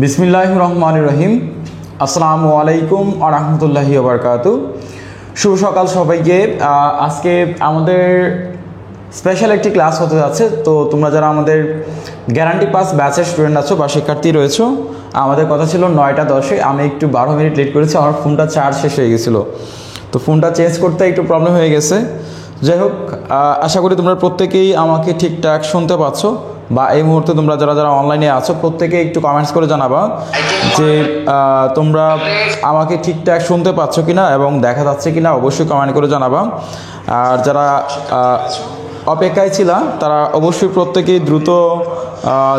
বিসমিল্লাহির রহমানির রহিম। আসসালামু আলাইকুম ওয়া রাহমাতুল্লাহি ওয়া বারাকাতুহু। শুভ সকাল সবাইকে। আজকে আমাদের স্পেশাল একটি ক্লাস হতে যাচ্ছে। তো তোমরা যারা আমাদের গ্যারান্টি পাস ব্যাচের স্টুডেন্ট আছো বা শিক্ষার্থী রয়েছো, আমাদের কথা ছিল 9টা 10-এ। আমি একটু 12 মিনিট লেট করেছি, আমার ফোনটা চার্জ শেষ হয়ে গেছিলো, তো ফোনটা চেঞ্জ করতে একটু প্রবলেম হয়ে গেছে। যাই হোক, আশা করি তোমরা প্রত্যেকেই আমাকে ঠিকঠাক শুনতে পাচ্ছ, বা এই মুহূর্তে তোমরা যারা যারা অনলাইনে আছো প্রত্যেকে একটু কমেন্টস করে জানাবা যে তোমরা আমাকে ঠিকঠাক শুনতে পাচ্ছ কিনা এবং দেখা যাচ্ছে কিনা, অবশ্যই কমেন্ট করে জানাবা। আর যারা অপেক্ষায় ছিলা তারা অবশ্যই প্রত্যেকেই দ্রুত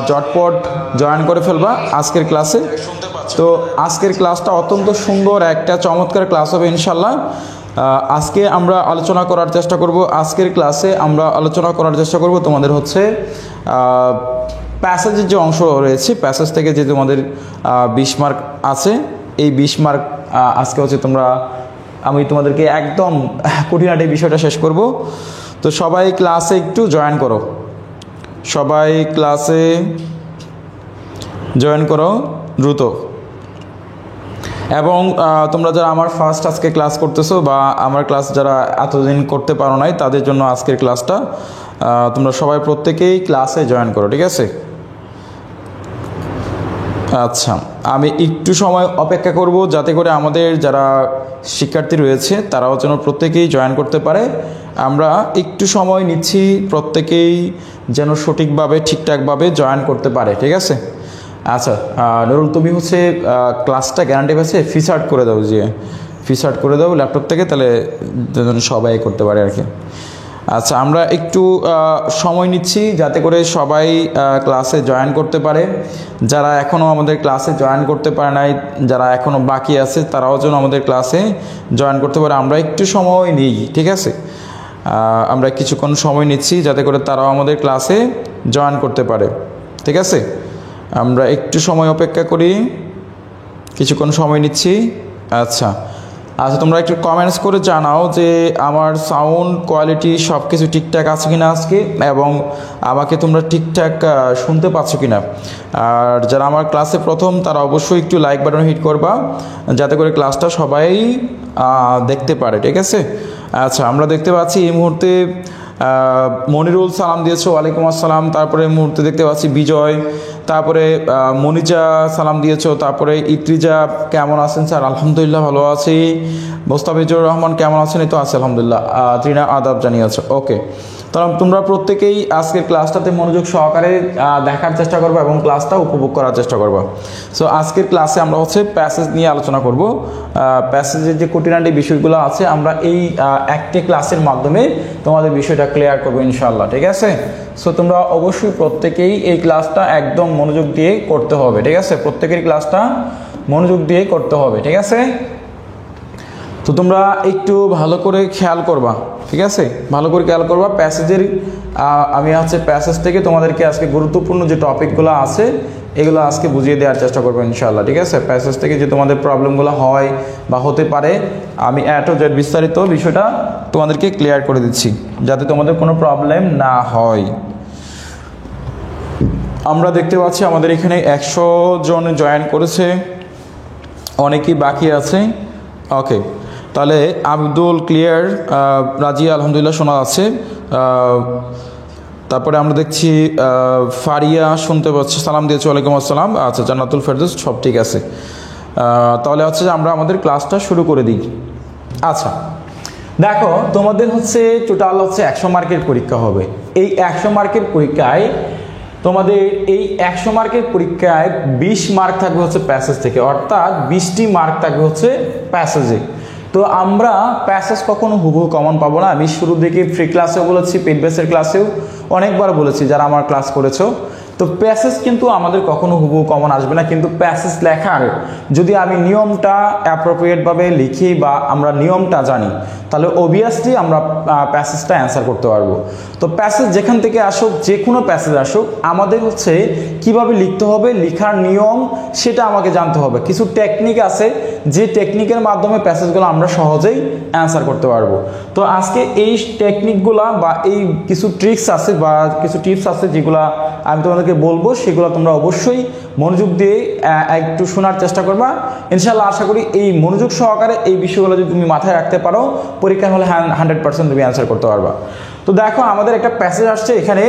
ঝটপট জয়েন করে ফেলবা আজকের ক্লাসে। তো আজকের ক্লাসটা অত্যন্ত সুন্দর একটা চমৎকার ক্লাস হবে ইনশাল্লাহ। আজকে আমরা আলোচনা করার চেষ্টা করব, আজকের ক্লাসে আমরা আলোচনা করার চেষ্টা করব তোমাদের হচ্ছে প্যাসেজের যে অংশ রয়েছে, প্যাসেজ থেকে যে তোমাদের 20 মার্ক আছে, এই 20 মার্ক আজকে হচ্ছে আমি তোমাদেরকে একদম খুঁটিনাটি বিষয়টা শেষ করব। তো সবাই ক্লাসে একটু জয়েন করো, সবাই ক্লাসে জয়েন করো দ্রুত। এবং তোমরা যারা আমার ফার্স্ট আজকে ক্লাস করতেছো বা আমার ক্লাস যারা এতদিন করতে পারো নাই, তাদের জন্য আজকের ক্লাসটা তোমরা সবাই প্রত্যেকেই ক্লাসে জয়েন করো, ঠিক আছে? আচ্ছা, আমি একটু সময় অপেক্ষা করব যাতে করে আমাদের যারা শিক্ষার্থী রয়েছে তারাও যেন প্রত্যেকেই জয়েন করতে পারে। আমরা একটু সময় নিচ্ছি, প্রত্যেকেই যেন সঠিকভাবে ঠিকঠাকভাবে জয়েন করতে পারে, ঠিক আছে? আচ্ছা নুরুল, তুমি হচ্ছে ক্লাসটা গ্যারান্টি পাচ্ছে ফিচার্ট করে দাও, যে ফিচার্ট করে দাও ল্যাপটপ থেকে, তাহলে সবাই করতে পারে আর কি। আচ্ছা, আমরা একটু সময় নিচ্ছি যাতে করে সবাই ক্লাসে জয়েন করতে পারে। যারা এখনও আমাদের ক্লাসে জয়েন করতে পারে নাই, যারা এখনও বাকি আছে, তারাও যেন আমাদের ক্লাসে জয়েন করতে পারে। আমরা একটু সময় নিই, ঠিক আছে? আমরা কিছুক্ষণ সময় নিচ্ছি যাতে করে তারাও আমাদের ক্লাসে জয়েন করতে পারে, ঠিক আছে? আমরা একটু সময় অপেক্ষা করি, কিছুক্ষণ সময় নিচ্ছি। আচ্ছা, তোমরা একটু কমেন্টস করে জানাও যে আমার সাউন্ড কোয়ালিটি সব কিছু ঠিকঠাক আছে কিনা আজকে, এবং আমাকে তোমরা ঠিকঠাক শুনতে পাচ্ছ কিনা। আর যারা আমার ক্লাসে প্রথম, তারা অবশ্যই একটু লাইক বাটন হিট করবা যাতে করে ক্লাসটা সবাই দেখতে পারে, ঠিক আছে? আচ্ছা, আমরা দেখতে পাচ্ছি এই মুহূর্তে মনিরুল সালাম দিয়েছো, ওয়ালাইকুম আসসালাম। তারপরে এই মুহূর্তে দেখতে পাচ্ছি বিজয়, তারপরে মনিজা সালাম দিয়েছো, তারপরে ইত্রিজা কেমন আছেন স্যার? আলহামদুলিল্লাহ ভালো আছি। মোস্তাফিজুর রহমান কেমন আছেন? এই তো আছে আলহামদুলিল্লাহ। ত্রিনা আদাব জানিয়েছো, ওকে। তাহলে তোমরা প্রত্যেকেই আজকের ক্লাসটাতে মনোযোগ সহকারে দেখার চেষ্টা করবো এবং ক্লাসটা উপভোগ করার চেষ্টা করবো। সো আজকের ক্লাসে আমরা হচ্ছে প্যাসেজ নিয়ে আলোচনা করব। প্যাসেজের যে খুঁটিনাটি বিষয়গুলো আছে, আমরা এই একটি ক্লাসের মাধ্যমে তোমাদের বিষয়টা ক্লিয়ার করবো ইনশাআল্লাহ, ঠিক আছে? সো তোমরা অবশ্যই প্রত্যেকেই এই ক্লাসটা একদম মনোযোগ দিয়ে করতে হবে, ঠিক আছে? প্রত্যেকের ক্লাসটা মনোযোগ দিয়ে করতে হবে, ঠিক আছে? তো তোমরা একটু ভালো করে খেয়াল করবা, ঠিক আছে? ভালো করে খেয়াল করবা প্যাসেজের। আমি হচ্ছে প্যাসেজ থেকে তোমাদেরকে আজকে গুরুত্বপূর্ণ যে টপিকগুলো আছে এগুলো আজকে বুঝিয়ে দেওয়ার চেষ্টা করবো ইনশাআল্লাহ, ঠিক আছে? প্যাসেজ থেকে যে তোমাদের প্রবলেমগুলো হয় বা হতে পারে, আমি বিস্তারিত বিষয়টা তোমাদেরকে ক্লিয়ার করে দিচ্ছি যাতে তোমাদের কোনো প্রবলেম না হয়। আমরা দেখতে পাচ্ছি আমাদের এখানে 100 জন জয়েন করেছে, অনেকেই বাকি আছে। ওকে, তাহলে আব্দুল ক্লিয়ার, রাজিয়া আলহামদুলিল্লাহ শোনা যাচ্ছে। তারপরে আমরা দেখছি ফারিয়া শুনতে পাচ্ছি, সালাম দিয়েছে, ওয়ালাইকুম আসসালাম। আচ্ছা, জান্নাতুল ফেরদৌস, সব ঠিক আছে। তাহলে হচ্ছে আমরা আমাদের ক্লাসটা শুরু করে দিই। আচ্ছা দেখো, তোমাদের হচ্ছে টোটাল হচ্ছে 100 মার্কের পরীক্ষা হবে। এই 100 মার্কের পরীক্ষায় তোমাদের 20 মার্ক থাকবে হচ্ছে প্যাসেজ থেকে, অর্থাৎ 20টি মার্ক থাকবে হচ্ছে প্যাসেজে। তো আমরা প্যাসেজ কখনো হুবহু কমন পাবো না। আমি শুরু থেকে ফ্রি ক্লাসেও বলেছি, পেইড বেসের ক্লাসেও অনেকবার বলেছি যারা আমার ক্লাস করেছো। তো প্যাসেজ কিন্তু আমাদের কখনো হুবহু কমন আসবে না, কিন্তু প্যাসেজ লেখার যদি আমি নিয়মটা অ্যাপ্রোপ্রিয়েটভাবে লিখি বা আমরা নিয়মটা জানি, তাহলে অবভিয়াসলি আমরা প্যাসেজটা অ্যান্সার করতে পারবো। তো প্যাসেজ যেখান থেকে আসুক, যে কোনো প্যাসেজ আসুক, আমাদের হচ্ছে কিভাবে লিখতে হবে, লেখার নিয়ম সেটা আমাকে জানতে হবে। কিছু টেকনিক আছে যে টেকনিকের মাধ্যমে প্যাসেজগুলো আমরা সহজেই অ্যান্সার করতে পারবো। তো আজকে এই টেকনিকগুলা বা এই কিছু ট্রিক্স আছে বা কিছু টিপস আছে যেগুলা আমি তোমাদের তোমাদেরকে বলবো সেগুলো তোমরা অবশ্যই মনোযোগ দিয়ে একটু শোনার চেষ্টা করবা। ইনশাআল্লাহ আশা করি এই মনোযোগ সহকারে এই বিষয়গুলো যদি তুমি মাথায় রাখতে পারো, পরীক্ষা হলে 100% তুমি অ্যান্সার করতে পারবা। তো দেখো আমাদের একটা প্যাসেজ আসছে, এখানে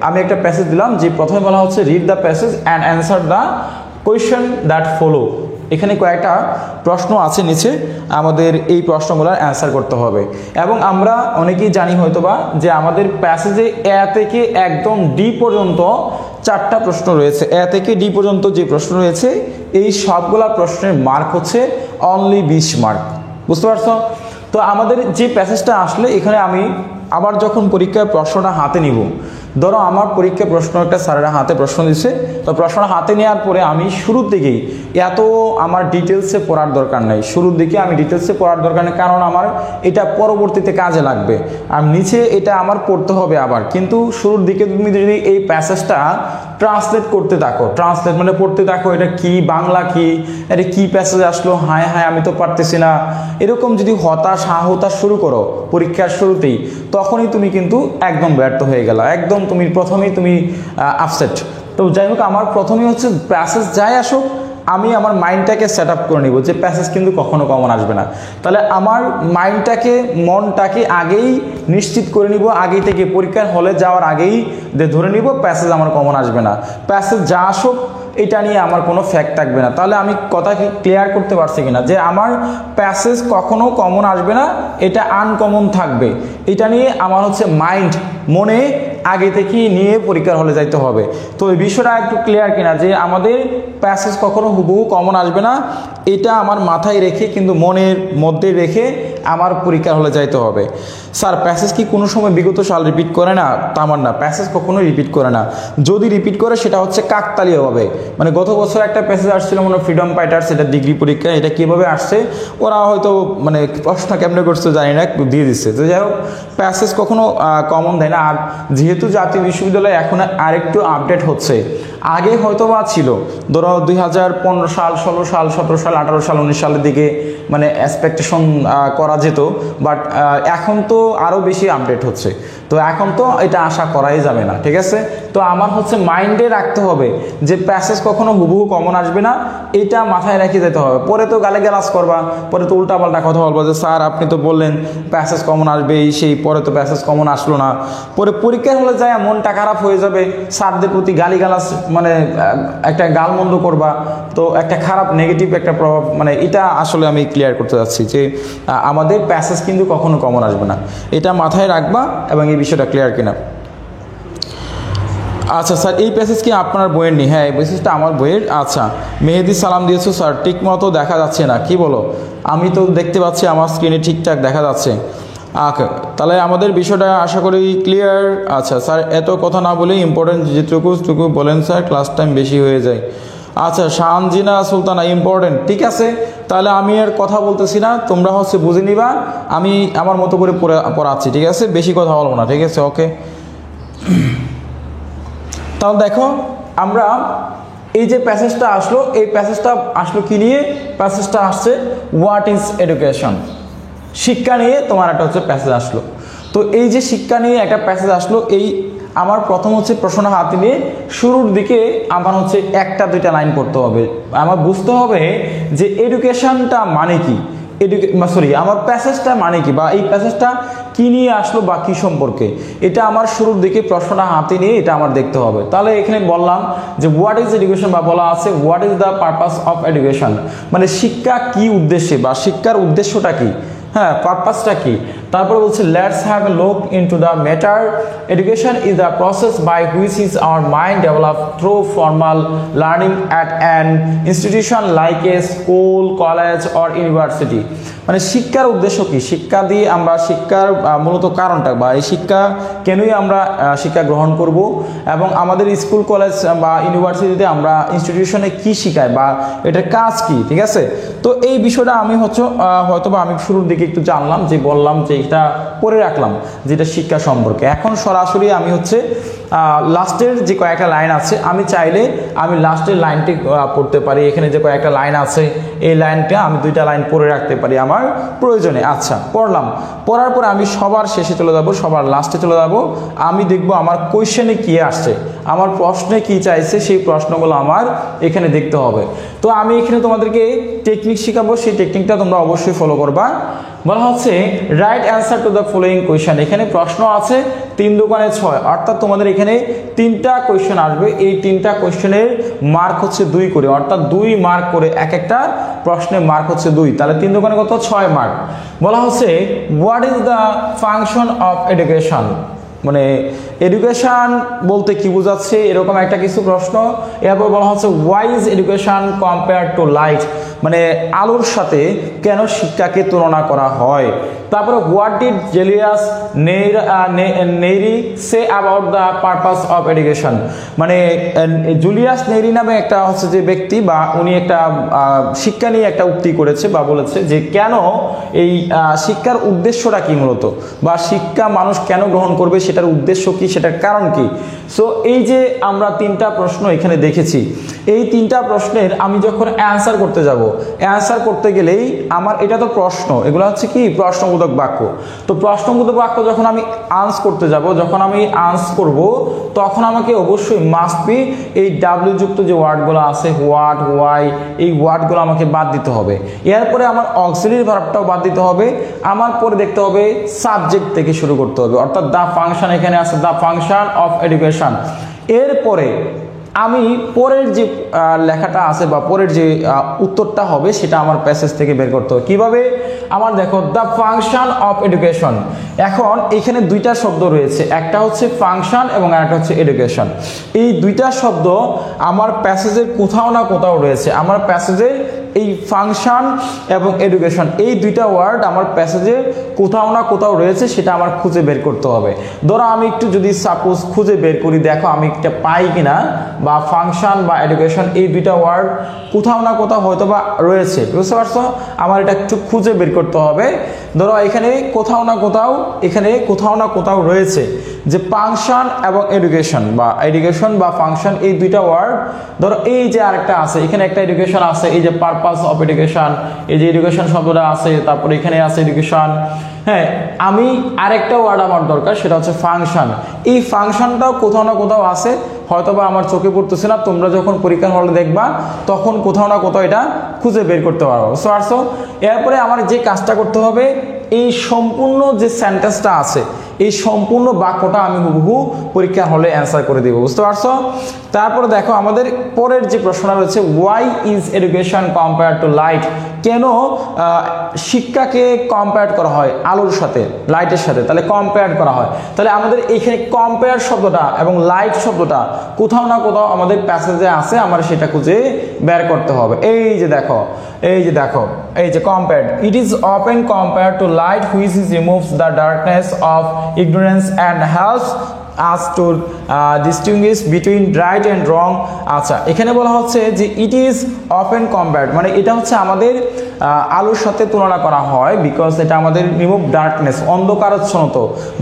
আমি একটা প্যাসেজ দিলাম, যে প্রথমে বলা হচ্ছে read the passage and answer the question that follow. এখানে কয়েকটা প্রশ্ন আছে নিচে, আমাদের এই প্রশ্নগুলোর অ্যান্সার করতে হবে। এবং আমরা অনেকেই জানি হয়তোবা যে আমাদের প্যাসেজে এ থেকে একদম ডি পর্যন্ত 4টা প্রশ্ন রয়েছে। এ থেকে ডি পর্যন্ত যে প্রশ্ন রয়েছে এই সবগুলা প্রশ্নের মার্ক হচ্ছে অনলি 20 মার্ক, বুঝতে পারছো? তো আমাদের যে প্যাসেজটা আসলে এখানে আমি আবার যখন পরীক্ষায় প্রশ্নটা হাতে নিব, ধরো আমার পরীক্ষায় প্রশ্ন একটা স্যারেরা হাতে প্রশ্ন দিচ্ছে, তো প্রশ্নটা হাতে নেওয়ার পরে আমি শুরুর দিকেই এত আমার ডিটেলসে পড়ার দরকার নেই, শুরুর দিকে আমি ডিটেলসে পড়ার দরকার নেই, কারণ আমার এটা পরবর্তীতে কাজে লাগবে। আর নিচে এটা আমার পড়তে হবে আবার, কিন্তু শুরুর দিকে তুমি যদি এই প্যাসেজটা ট্রান্সলেট করতে থাকো, ট্রান্সলেট মানে পড়তে থাকো, এটা কি বাংলা, কি এটা কি প্যাসেজ আসলো, হায় হায় আমি তো পারতেছি না, এরকম যদি হতাশ শুরু করো পরীক্ষার শুরুতেই, তখনই তুমি কিন্তু একদম ব্যর্থ হয়ে গেলা, একদম তুমি প্রথমেই তুমি আপসেট। তো যাই হোক, আমার প্রথমেই হচ্ছে প্যাসেজ যাই আসুক আমি আমার মাইন্ডটাকে সেট আপ করে নিব যে প্যাসেজ কিন্তু কখনো কমন আসবে না। তাহলে আমার মাইন্ডটাকে, মনটাকে আগেই নিশ্চিত করে নিব, আগেই থেকে পরীক্ষার হলে যাওয়ার আগেই ধরে নিব প্যাসেজ আমার কমন আসবে না, প্যাসেজ যা আসুক এটা নিয়ে আমার কোনো ফ্যাক্ট থাকবে না। তাহলে আমি কথা কি ক্লিয়ার করতে পারছি কিনা, যে আমার প্যাসেজ কখনো কমন আসবে না, এটা আনকমন থাকবে, এটা নিয়ে আমার হচ্ছে মাইন্ড, মনে আগে থেকেই নিয়ে পরীক্ষার হলে যাইতে হবে। তো এই বিষয়টা একটু ক্লিয়ার কিনা, যে আমাদের প্যাসেজ কখনো হুবহু কমন আসবে না, এটা আমার মাথায় রেখে কিন্তু মনের মধ্যে রেখে আমার পরীক্ষার হলে যাইতে হবে। স্যার প্যাসেজ কি কোনো সময় বিগত সাল রিপিট করে না? তামার না, প্যাসেজ কখনো রিপিট করে না, যদি রিপিট করে সেটা হচ্ছে কাকতালীয়ভাবে। মানে গত বছর একটা প্যাসেজ আসছিল মনে ফ্রিডম ফাইটার্স, এটা ডিগ্রি পরীক্ষা, এটা কীভাবে আসছে ওরা হয়তো মানে প্রশ্ন কেমনে করছে জানি না, দিয়ে দিচ্ছে। তো যাই হোক, প্যাসেজ কখনো কমন দেয় না। আর যেহেতু জাতীয় বিশ্ববিদ্যালয় এখন আরেকটু আপডেট হচ্ছে, আগে হয়তো বা ছিল ধরো 2015 সাল, 16 সাল, 17 সাল, 18 সাল, 19 সালের দিকে মানে এক্সপেকটেশন করা যেত, বাট এখন তো আরও বেশি আপডেট হচ্ছে, তো এখন তো এটা আশা করাই যাবে না, ঠিক আছে? তো আমার হচ্ছে মাইন্ডে রাখতে হবে যে প্যাসেজ কখনো হুবহু কমন আসবে না, এটা মাথায় রেখে যেতে হবে। পরে তো গালাগালাজ করবা, পরে তো উল্টাপাল্টা কথা বলবো যে স্যার আপনি তো বললেন প্যাসেজ কমন আসবে, এই সেই, পরে তো প্যাসেজ কমন আসলো না, পরে পরীক্ষার হলে যায় মনটা খারাপ হয়ে যাবে, স্যারদের প্রতি গালিগালাজ মানে একটা গালমন্দ করবা, তো একটা খারাপ নেগেটিভ একটা প্রভাব, মানে এটা আসলে আমি ক্লিয়ার করতে যাচ্ছি যে আমাদের প্যাসেজ কিন্তু কখনো কমন আসবে না, এটা মাথায় রাখবা এবং এই বিষয়টা ক্লিয়ার কিনা। আচ্ছা স্যার এই প্যাসেজ কি আপনার বইয়ের নেই? হ্যাঁ এই প্যাসেজটা আমার বইয়ের। আচ্ছা মেহেদি সালাম দিয়েছো স্যার, ঠিক মতো দেখা যাচ্ছে না, কি বলো? আমি তো দেখতে পাচ্ছি আমার স্ক্রিনে ঠিকঠাক দেখা যাচ্ছে। ওকে, তাহলে আমাদের বিষয়টা আশা করি ক্লিয়ার। আচ্ছা স্যার এত কথা না বলে ইম্পর্টেন্ট যেটুকু বলেন স্যার, ক্লাস টাইম বেশি হয়ে যায়। আচ্ছা শানজিনা সুলতানা ইম্পর্টেন্ট, ঠিক আছে, তাহলে আমি আর কথা বলতেছি না, তোমরা হচ্ছে বুঝে নিবা, আমি আমার মতো করে পড়াচ্ছি, ঠিক আছে, বেশি কথা বলবো না, ঠিক আছে? ওকে, তাহলে দেখো আমরা এই যে প্যাসেজটা আসলো, এই প্যাসেজটা আসলো কি নিয়ে? প্যাসেজটা আসছে হোয়াট ইজ এডুকেশন, শিক্ষা নিয়ে তোমার একটা হচ্ছে প্যাসেজ আসলো। তো এই যে শিক্ষা নিয়ে একটা প্যাসেজ আসলো, এই আমার প্রথম হচ্ছে প্রশ্নটা হাতে নিয়ে শুরুর দিকে আমার হচ্ছে 1-2 লাইন পড়তে হবে, আমার বুঝতে হবে যে এডুকেশনটা মানে কি, আমার প্যাসেজটা মানে কি, বা এই প্যাসেজটা কি নিয়ে আসলো বা কি সম্পর্কে, এটা আমার শুরুর দিকে প্রশ্নটা হাতে নিয়ে এটা আমার দেখতে হবে। তাহলে এখানে বললাম যে হোয়াট ইজ এডুকেশন, বা বলা আছে what is the purpose of education, মানে শিক্ষা কি উদ্দেশ্যে বা শিক্ষার উদ্দেশ্যটা কি, হ্যাঁ পারপাসটা কি। তারপরে বলছে let's have a look into the matter, education is the process by which is our mind develop through formal learning at an institution like a school, college or university. মানে শিক্ষার উদ্দেশ্য কি, শিক্ষা দিয়ে আমরা শিক্ষার মূলত কারণটা, বা এই শিক্ষা কেনই আমরা শিক্ষা গ্রহণ করব, এবং আমাদের স্কুল কলেজ বা ইউনিভার্সিটিতে আমরা ইনস্টিটিউশনে কি শিখাই বা এটার কাজ কি, ঠিক আছে? তো এই বিষয়টা আমি হয়তোবা আমি শুরুর দিকে একটু জানলাম, যে বললাম যে এটা পড়ে রাখলাম যেটা শিক্ষা সম্পর্কে। এখন সরাসরি আমি হচ্ছে লাস্টের যে কয়েকটা লাইন আছে আমি চাইলে আমি লাস্টের লাইনটি পড়তে পারি। এখানে যে কয়েকটা লাইন আছে এই লাইনটা আমি 2টা লাইন পড়ে রাখতে পারি আমার প্রয়োজনে। আচ্ছা, পড়লাম, পড়ার পরে আমি সবার শেষে চলে যাব, সবার লাস্টে চলে যাব। আমি দেখব আমার কোয়েশ্চেনে কি আসছে, আমার প্রশ্নে কি চাইছে, সেই প্রশ্নগুলো আমার এখানে দেখতে হবে। তো আমি এখানে তোমাদেরকে টেকনিক শেখাবো, সেই টেকনিকটা তোমরা অবশ্যই ফলো করবা। বলা হচ্ছে right answer to the following question. এখানে প্রশ্ন আছে 3 দোকানে 6, অর্থাৎ তোমাদের এখানে 3টা কোয়েশ্চেন আসবে। এই 3টা কোয়েশ্চেনের মার্ক হচ্ছে 2 করে, অর্থাৎ 2 মার্ক করে, এক একটা প্রশ্নের মার্ক হচ্ছে 2, তাহলে 3 দোকানে কত, 6 মার্ক। বলা হচ্ছে what is the function of education, মানে এডুকেশন বলতে কি বোঝাচ্ছে, এরকম একটা কিছু প্রশ্ন। এরপর বলা হচ্ছে why is education compare to light, মানে আলোর সাথে কেন শিক্ষাকে তুলনা করা হয়। তারপরে what did Julius Nyerere say about the purpose of education, মানে জুলিয়াস নেইরি নামে একটা হচ্ছে যে ব্যক্তি বা উনি একটা শিক্ষা নিয়ে একটা উক্তি করেছে বা বলেছে যে কেন এই শিক্ষার উদ্দেশ্যটা কি মূলত, বা শিক্ষা মানুষ কেন গ্রহণ করবে, সেটার উদ্দেশ্য কি, সেটার কারণ কি। সো এই যে আমরা 3টা প্রশ্ন এখানে দেখেছি, এই 3টা প্রশ্নের আমি যখন অ্যান্সার করতে যাব, অ্যান্সার করতে গেলেই আমার এটা তো প্রশ্ন, এগুলো হচ্ছে কি প্রশ্নবোধক বাক্য। তো প্রশ্নবোধক বাক্য যখন আমি আনসার করতে যাব, যখন আমি আনসার করব, তখন আমাকে অবশ্যই মাস্ট বি এই ডাব্লিউ যুক্ত যে ওয়ার্ডগুলো আছে, হোয়াট, ওয়াই, এই ওয়ার্ডগুলো আমাকে বাদ দিতে হবে। এরপরে আমার অক্সিলারি ভার্বটাও বাদ দিতে হবে। আমার পরে দেখতে হবে সাবজেক্ট থেকে শুরু করতে হবে, অর্থাৎ দ্য ফাংশন, এখানে আছে দ্য ফাংশন অফ এডুকেশন। এরপরে আমি পরের যে লেখাটা আছে বা পরের যে উত্তরটা হবে সেটা আমার প্যাসেজ থেকে বের করতে হবে। কিভাবে? আমার দেখো দ্য ফাংশন অফ এডুকেশন, এখন এখানে 2টা শব্দ রয়েছে, একটা হচ্ছে ফাংশন এবং আরেকটা হচ্ছে এডুকেশন। এই 2টা শব্দ আমার প্যাসেজের কোথাও না কোথাও রয়েছে। আমার প্যাসেজের এই ফাংশন এবং এডুকেশন, এই 2টা ওয়ার্ড আমার প্যাসেজে কোথাও না কোথাও রয়েছে, সেটা আমার খুঁজে বের করতে হবে। ধরো আমি একটু যদি সাপোজ খুঁজে বের করি, দেখো আমি একটা পাই কিনা, বা ফাংশন বা এডুকেশন এই 2টা ওয়ার্ড কোথাও না কোথাও হয়তো বা রয়েছে, বুঝতে পারছো? আমার এটা একটু খুঁজে বের করতে হবে। ধরো এখানে কোথাও না কোথাও, এখানে কোথাও না কোথাও রয়েছে যে ফাংশন এবং এডুকেশন বা ফাংশন, এই 2টা ওয়ার্ড। ধরো এই যে আরেকটা আছে, এখানে একটা এডুকেশন আছে, এই যে পারপাস অফ এডুকেশন, এই যে এডুকেশন শব্দটা আছে, তারপরে এখানে আছে এডুকেশন। হ্যাঁ, আমি আরেকটা ওয়ার্ড আমার দরকার, সেটা হচ্ছে ফাংশন। এই ফাংশনটাও কোথাও না কোথাও আছে, হয়তোবা আমার চোখে পড়তেছে না, তোমরা যখন পরীক্ষার হলে দেখবা তখন কোথাও না কোথাও এটা খুঁজে বের করতে পারবো। বুঝতে পারছো? এরপরে আমার যে কাজটা করতে হবে, এই সম্পূর্ণ যে সেন্টেন্সটা আছে, এই সম্পূর্ণ বাক্যটা আমি হুবহু পরীক্ষার হলে অ্যান্সার করে দিব। বুঝতে পারছো? তারপরে দেখো আমাদের পরের যে প্রশ্নটা রয়েছে, why is education compare to light, কেন শিক্ষাকে কম্পেয়ার করা হয় আলোর সাথে, লাইটের সাথে, তাহলে কম্পেয়ার করা হয়। তাহলে আমাদের এখানে কম্পেয়ার শব্দটা এবং লাইট শব্দটা কোথাও না কোথাও আমাদের প্যাসেজে আছে, আমার সেটা খুঁজে বের করতে হবে। এই যে দেখো, এই যে compare, it is often compare to light which is removes the darkness of ignorance and helps us to distinguish between right and রং। আচ্ছা, এখানে বলা হচ্ছে যে ইট ইজ অফেন কম্পেয়ার্ড, মানে এটা হচ্ছে আমাদের আলোর সাথে তুলনা করা হয়, বিকজ এটা আমাদের রিমুভ ডার্কনেস, অন্ধকারাচ্ছন্ন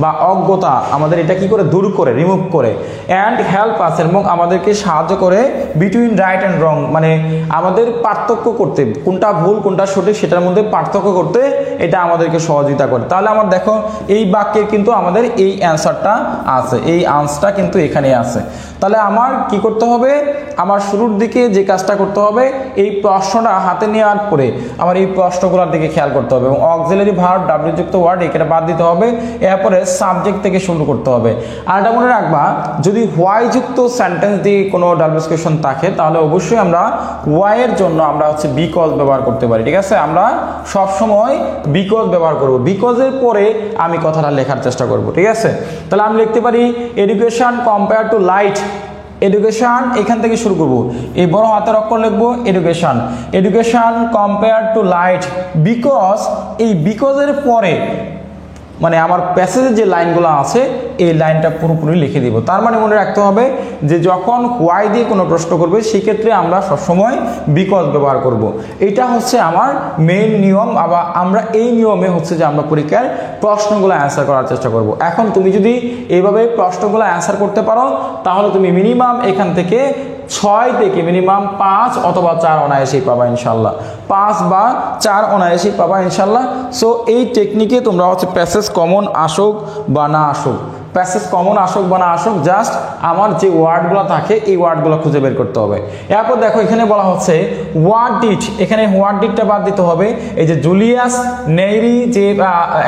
বা অজ্ঞতা আমাদের এটা কি করে দূর করে, রিমুভ করে, অ্যান্ড হেল্প আস, এবং আমাদেরকে সাহায্য করে বিটুইন রাইট অ্যান্ড রং, মানে আমাদের পার্থক্য করতে, কোনটা ভুল কোনটা সঠিক সেটার মধ্যে পার্থক্য করতে এটা আমাদেরকে সহযোগিতা করে। তাহলে আমার দেখো এই বাক্যের কিন্তু আমাদের এই অ্যান্সারটা আছে, এই আনসারটা কিন্তু এখানে আছে। তাহলে আমার কি করতে হবে, আমার শুরুর দিকে যে কাজটা করতে হবে, এই প্রশ্নটা হাতে নেওয়ার পরে আমার এই প্রশ্নগুলোর দিকে খেয়াল করতে হবে, এবং অক্সিলারি ভার্ব ডাব্লিউ যুক্ত ওয়ার্ড এখানে বাদ দিতে হবে। এরপরে সাবজেক্ট থেকে শুরু করতে হবে। আর এটা মনে রাখবা, যদি হোয়াই যুক্ত সেন্টেন্স দিয়ে কোনো ডাব্লিউএস কোয়েশ্চন থাকে, তাহলে অবশ্যই আমরা হোয়াই এর জন্য আমরা হচ্ছে বিকজ ব্যবহার করতে পারি। ঠিক আছে, আমরা সব সময় বিকজ ব্যবহার করব, বিকজের পরে আমি কথাটা লেখার চেষ্টা করব। ঠিক আছে, তাহলে আমি লিখতে পারি education compare to light. Education এখান থেকে শুরু করব, এই বড় হাতের অক্ষর লিখবো education compare to light, because এই বিকজের পরে মানে আমার প্যাসেজের যে লাইনগুলো আছে এই লাইনটা পুরোপুরি লিখে দিব। তার মানে মনে রাখতে হবে যে যখন হোয়াই দিয়ে কোনো প্রশ্ন করবে সেক্ষেত্রে আমরা সবসময় বিকজ ব্যবহার করব। এটা হচ্ছে আমার মেইন নিয়ম। আবার আমরা এই নিয়মে হচ্ছে যে আমরা পরীক্ষার প্রশ্নগুলো অ্যান্সার করার চেষ্টা করব। এখন তুমি যদি এইভাবে প্রশ্নগুলো অ্যান্সার করতে পারো তাহলে তুমি মিনিমাম এখান থেকে 6 থেকে মিনিমাম 5 অথবা 4 অনায়াসেই পাবা ইনশাল্লাহ, 5 বা 4 অনায়াসেই পাবা ইনশাল্লাহ। সো এই টেকনিকে তোমরা হচ্ছে প্যাসেজ কমন আসুক বা না আসুক, প্যাসেজ কমন আসুক বা না আসুক, জাস্ট আমার যে ওয়ার্ডগুলো থাকে এই ওয়ার্ডগুলো খুঁজে বের করতে হবে। এরপর দেখো এখানে বলা হচ্ছে হোয়াট ডিড, এখানে হোয়াট ডিডটা বাদ দিতে হবে। এই যে জুলিয়াস নেইরি যে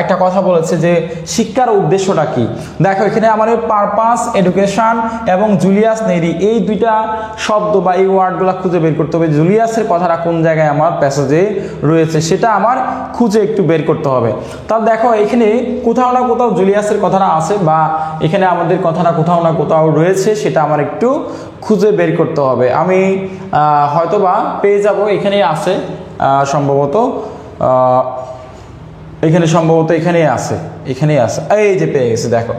একটা কথা বলেছে যে শিক্ষার উদ্দেশ্যটা কি, দেখো এখানে আমাদের পারপাস, এডুকেশন এবং জুলিয়াস নেইরি এই দুইটা শব্দ বা এই ওয়ার্ডগুলো খুঁজে বের করতে হবে। জুলিয়াসের কথাটা কোন জায়গায় আমার প্যাসেজে রয়েছে সেটা আমার খুঁজে একটু বের করতে হবে। তাহলে দেখো এখানে কোথাও না কোথাও জুলিয়াসের কথাটা আছে বা এখানে আমাদের কথাটা কোথাও না কোথাও রয়েছে, সেটা আমার একটু খুঁজে বের করতে হবে। আমি হয়তোবা পেয়ে যাব, এখানেই আছে সম্ভবত, এখানেই আছে, এই যে পেয়ে গেছে। দেখো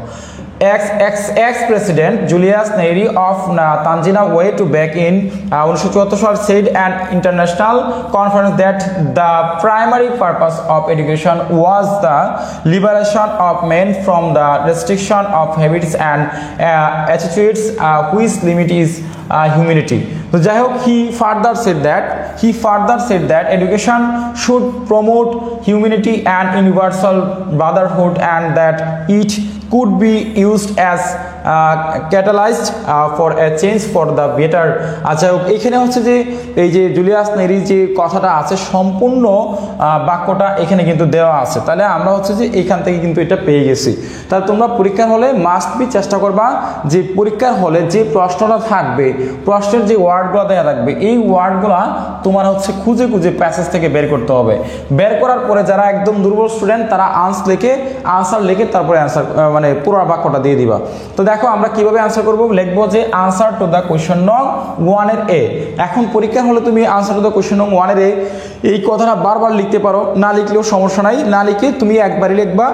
ex-president Julius Nyerere of Tanzania way to back in 1974 said an international conference that the primary purpose of education was the liberation of men from the restriction of habits and attitudes which limit is humanity. So যাই হোক, he further said that education should promote humanity and universal brotherhood and that it could be used as catalyst for a change for the better. আচ্ছা, এখানে হচ্ছে যে এই যে Julius নেরি যে কথাটা আছে সম্পূর্ণ বাক্যটা এখানে কিন্তু দেওয়া আছে। তাহলে আমরা হচ্ছে যে এখান থেকে কিন্তু এটা পেয়ে গেছি। তাহলে তোমরা পরীক্ষার হলে মাস্ট বি চেষ্টা করবা যে পরীক্ষার হলে যে প্রশ্নটা থাকবে, প্রশ্নের যে ওয়ার্ডগুলো দেওয়া থাকবে এই ওয়ার্ডগুলা তোমার হচ্ছে খুঁজে খুঁজে প্যাসেজ থেকে বের করতে হবে। বের করার পরে যারা একদম দুর্বল স্টুডেন্ট তারা আনসার লিখে তারপরে অ্যান্সার মানে পুরো বাক্যটা দিয়ে দিবা। তো দেখো আমরা কিভাবে অ্যান্সার করব, লিখবো যে আনসার টু দ্য কোয়েশ্চন নং 1 এর এ। এখন পরীক্ষার হলে তুমি আনসার টু দ্য কোয়েশ্চন নং 1 এর এ এই কথাটা বারবার লিখতে পারো, না লিখলেও সমস্যা নাই, না লিখে তুমি একবারই লিখবা।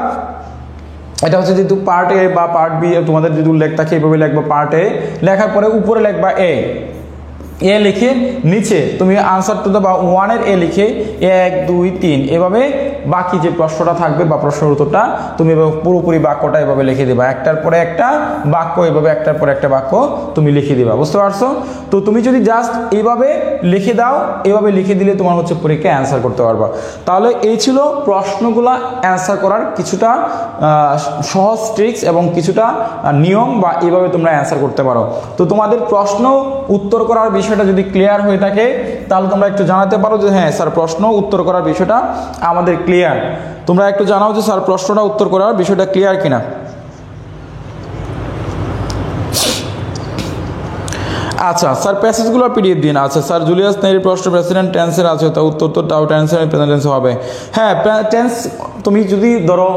এটা হচ্ছে যেহেতু পার্ট এ বা পার্ট বি তোমাদের যদি উল্লেখ থাকে এইভাবে লিখবা পার্ট এ, লেখার পরে উপরে লিখবা এ লিখে নিচে তুমি আনসার টু দ্য বা 1 এর এ লিখে 1 2 3 এভাবে বাকি যে প্রশ্নটা থাকবে বা প্রশ্নের উত্তরটা তুমি পুরোপুরি বাক্যটা এভাবে লিখে দিবা। একটার পরে একটা বাক্য এভাবে একটার পরে একটা বাক্য তুমি লিখে দিবা, বুঝতে পারছো? তো তুমি যদি জাস্ট এইভাবে লিখে দাও, এভাবে লিখে দিলে তোমার হচ্ছে পরীক্ষায় অ্যান্সার করতে পারবা। তাহলে এই ছিল প্রশ্নগুলা অ্যান্সার করার কিছুটা সহজ ট্রিক্স এবং কিছুটা নিয়ম, বা এইভাবে তোমরা অ্যান্সার করতে পারো। তো তোমাদের প্রশ্ন উত্তর করার বিষয়টা যদি ক্লিয়ার হয়ে থাকে তাহলে তোমরা একটু জানাতে পারো যে হ্যাঁ স্যার প্রশ্ন উত্তর করার বিষয়টা আমাদের ক্লিয়ার। তোমরা একটু জানাও যে স্যার প্রশ্নটা উত্তর করার বিষয়টা ক্লিয়ার কিনা। আচ্ছা স্যার প্যাসেজগুলো পিডিএফ দিন। আচ্ছা স্যার জুলিয়াস নেরি প্রশ্ন প্রেসিডেন্ট টেন্সের আছে, তা উত্তর তো টাউ টেন্সের প্রেজেন্ট টেন্স হবে। হ্যাঁ টেন্স তুমি যদি ধরো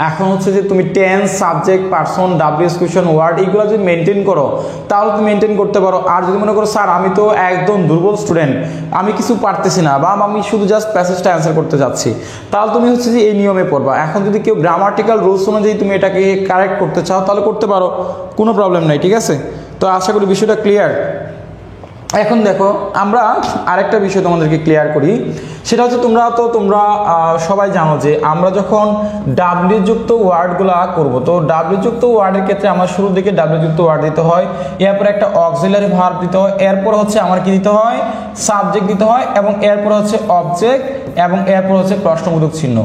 এখন হচ্ছে যে তুমি টেন্স, সাবজেক্ট, পারসন, ডাব্লিউএস কোয়েশ্চন, ওয়ার্ড এইগুলো যদি মেনটেন করো তাহলে তুমি মেনটেন করতে পারো। আর যদি মনে করো স্যার আমি তো একদম দুর্বল স্টুডেন্ট, আমি কিছু পারতেছি না বা আমি শুধু জাস্ট প্যাসেজটা অ্যান্সার করতে যাচ্ছি, তাহলে তুমি হচ্ছে যে এই নিয়মে পড়বা। এখন যদি কেউ গ্রামাটিক্যাল রুলস অনুযায়ী তুমি এটাকে কারেক্ট করতে চাও তাহলে করতে পারো, কোনো প্রবলেম নাই, ঠিক আছে? তো আশা করি বিষয়টা ক্লিয়ার। এখন দেখো আমরা আরেকটা বিষয় তোমাদেরকে ক্লিয়ার করি, সেটা হচ্ছে তোমরা সবাই জানো যে আমরা যখন ডাব্লিউ যুক্ত ওয়ার্ডগুলা করব, তো ডাব্লিউ যুক্ত ওয়ার্ডের ক্ষেত্রে আমার শুরুর দিকে ডাব্লিউ যুক্ত ওয়ার্ড দিতে হয়, এরপর একটা অক্সিলারি ভার্ব দিতে হয়, এরপর হচ্ছে আমার কি দিতে হয়, সাবজেক্ট দিতে হয়, এবং এরপর হচ্ছে অবজেক্ট, এবং এরপর হচ্ছে প্রশ্নবোধক চিহ্ন।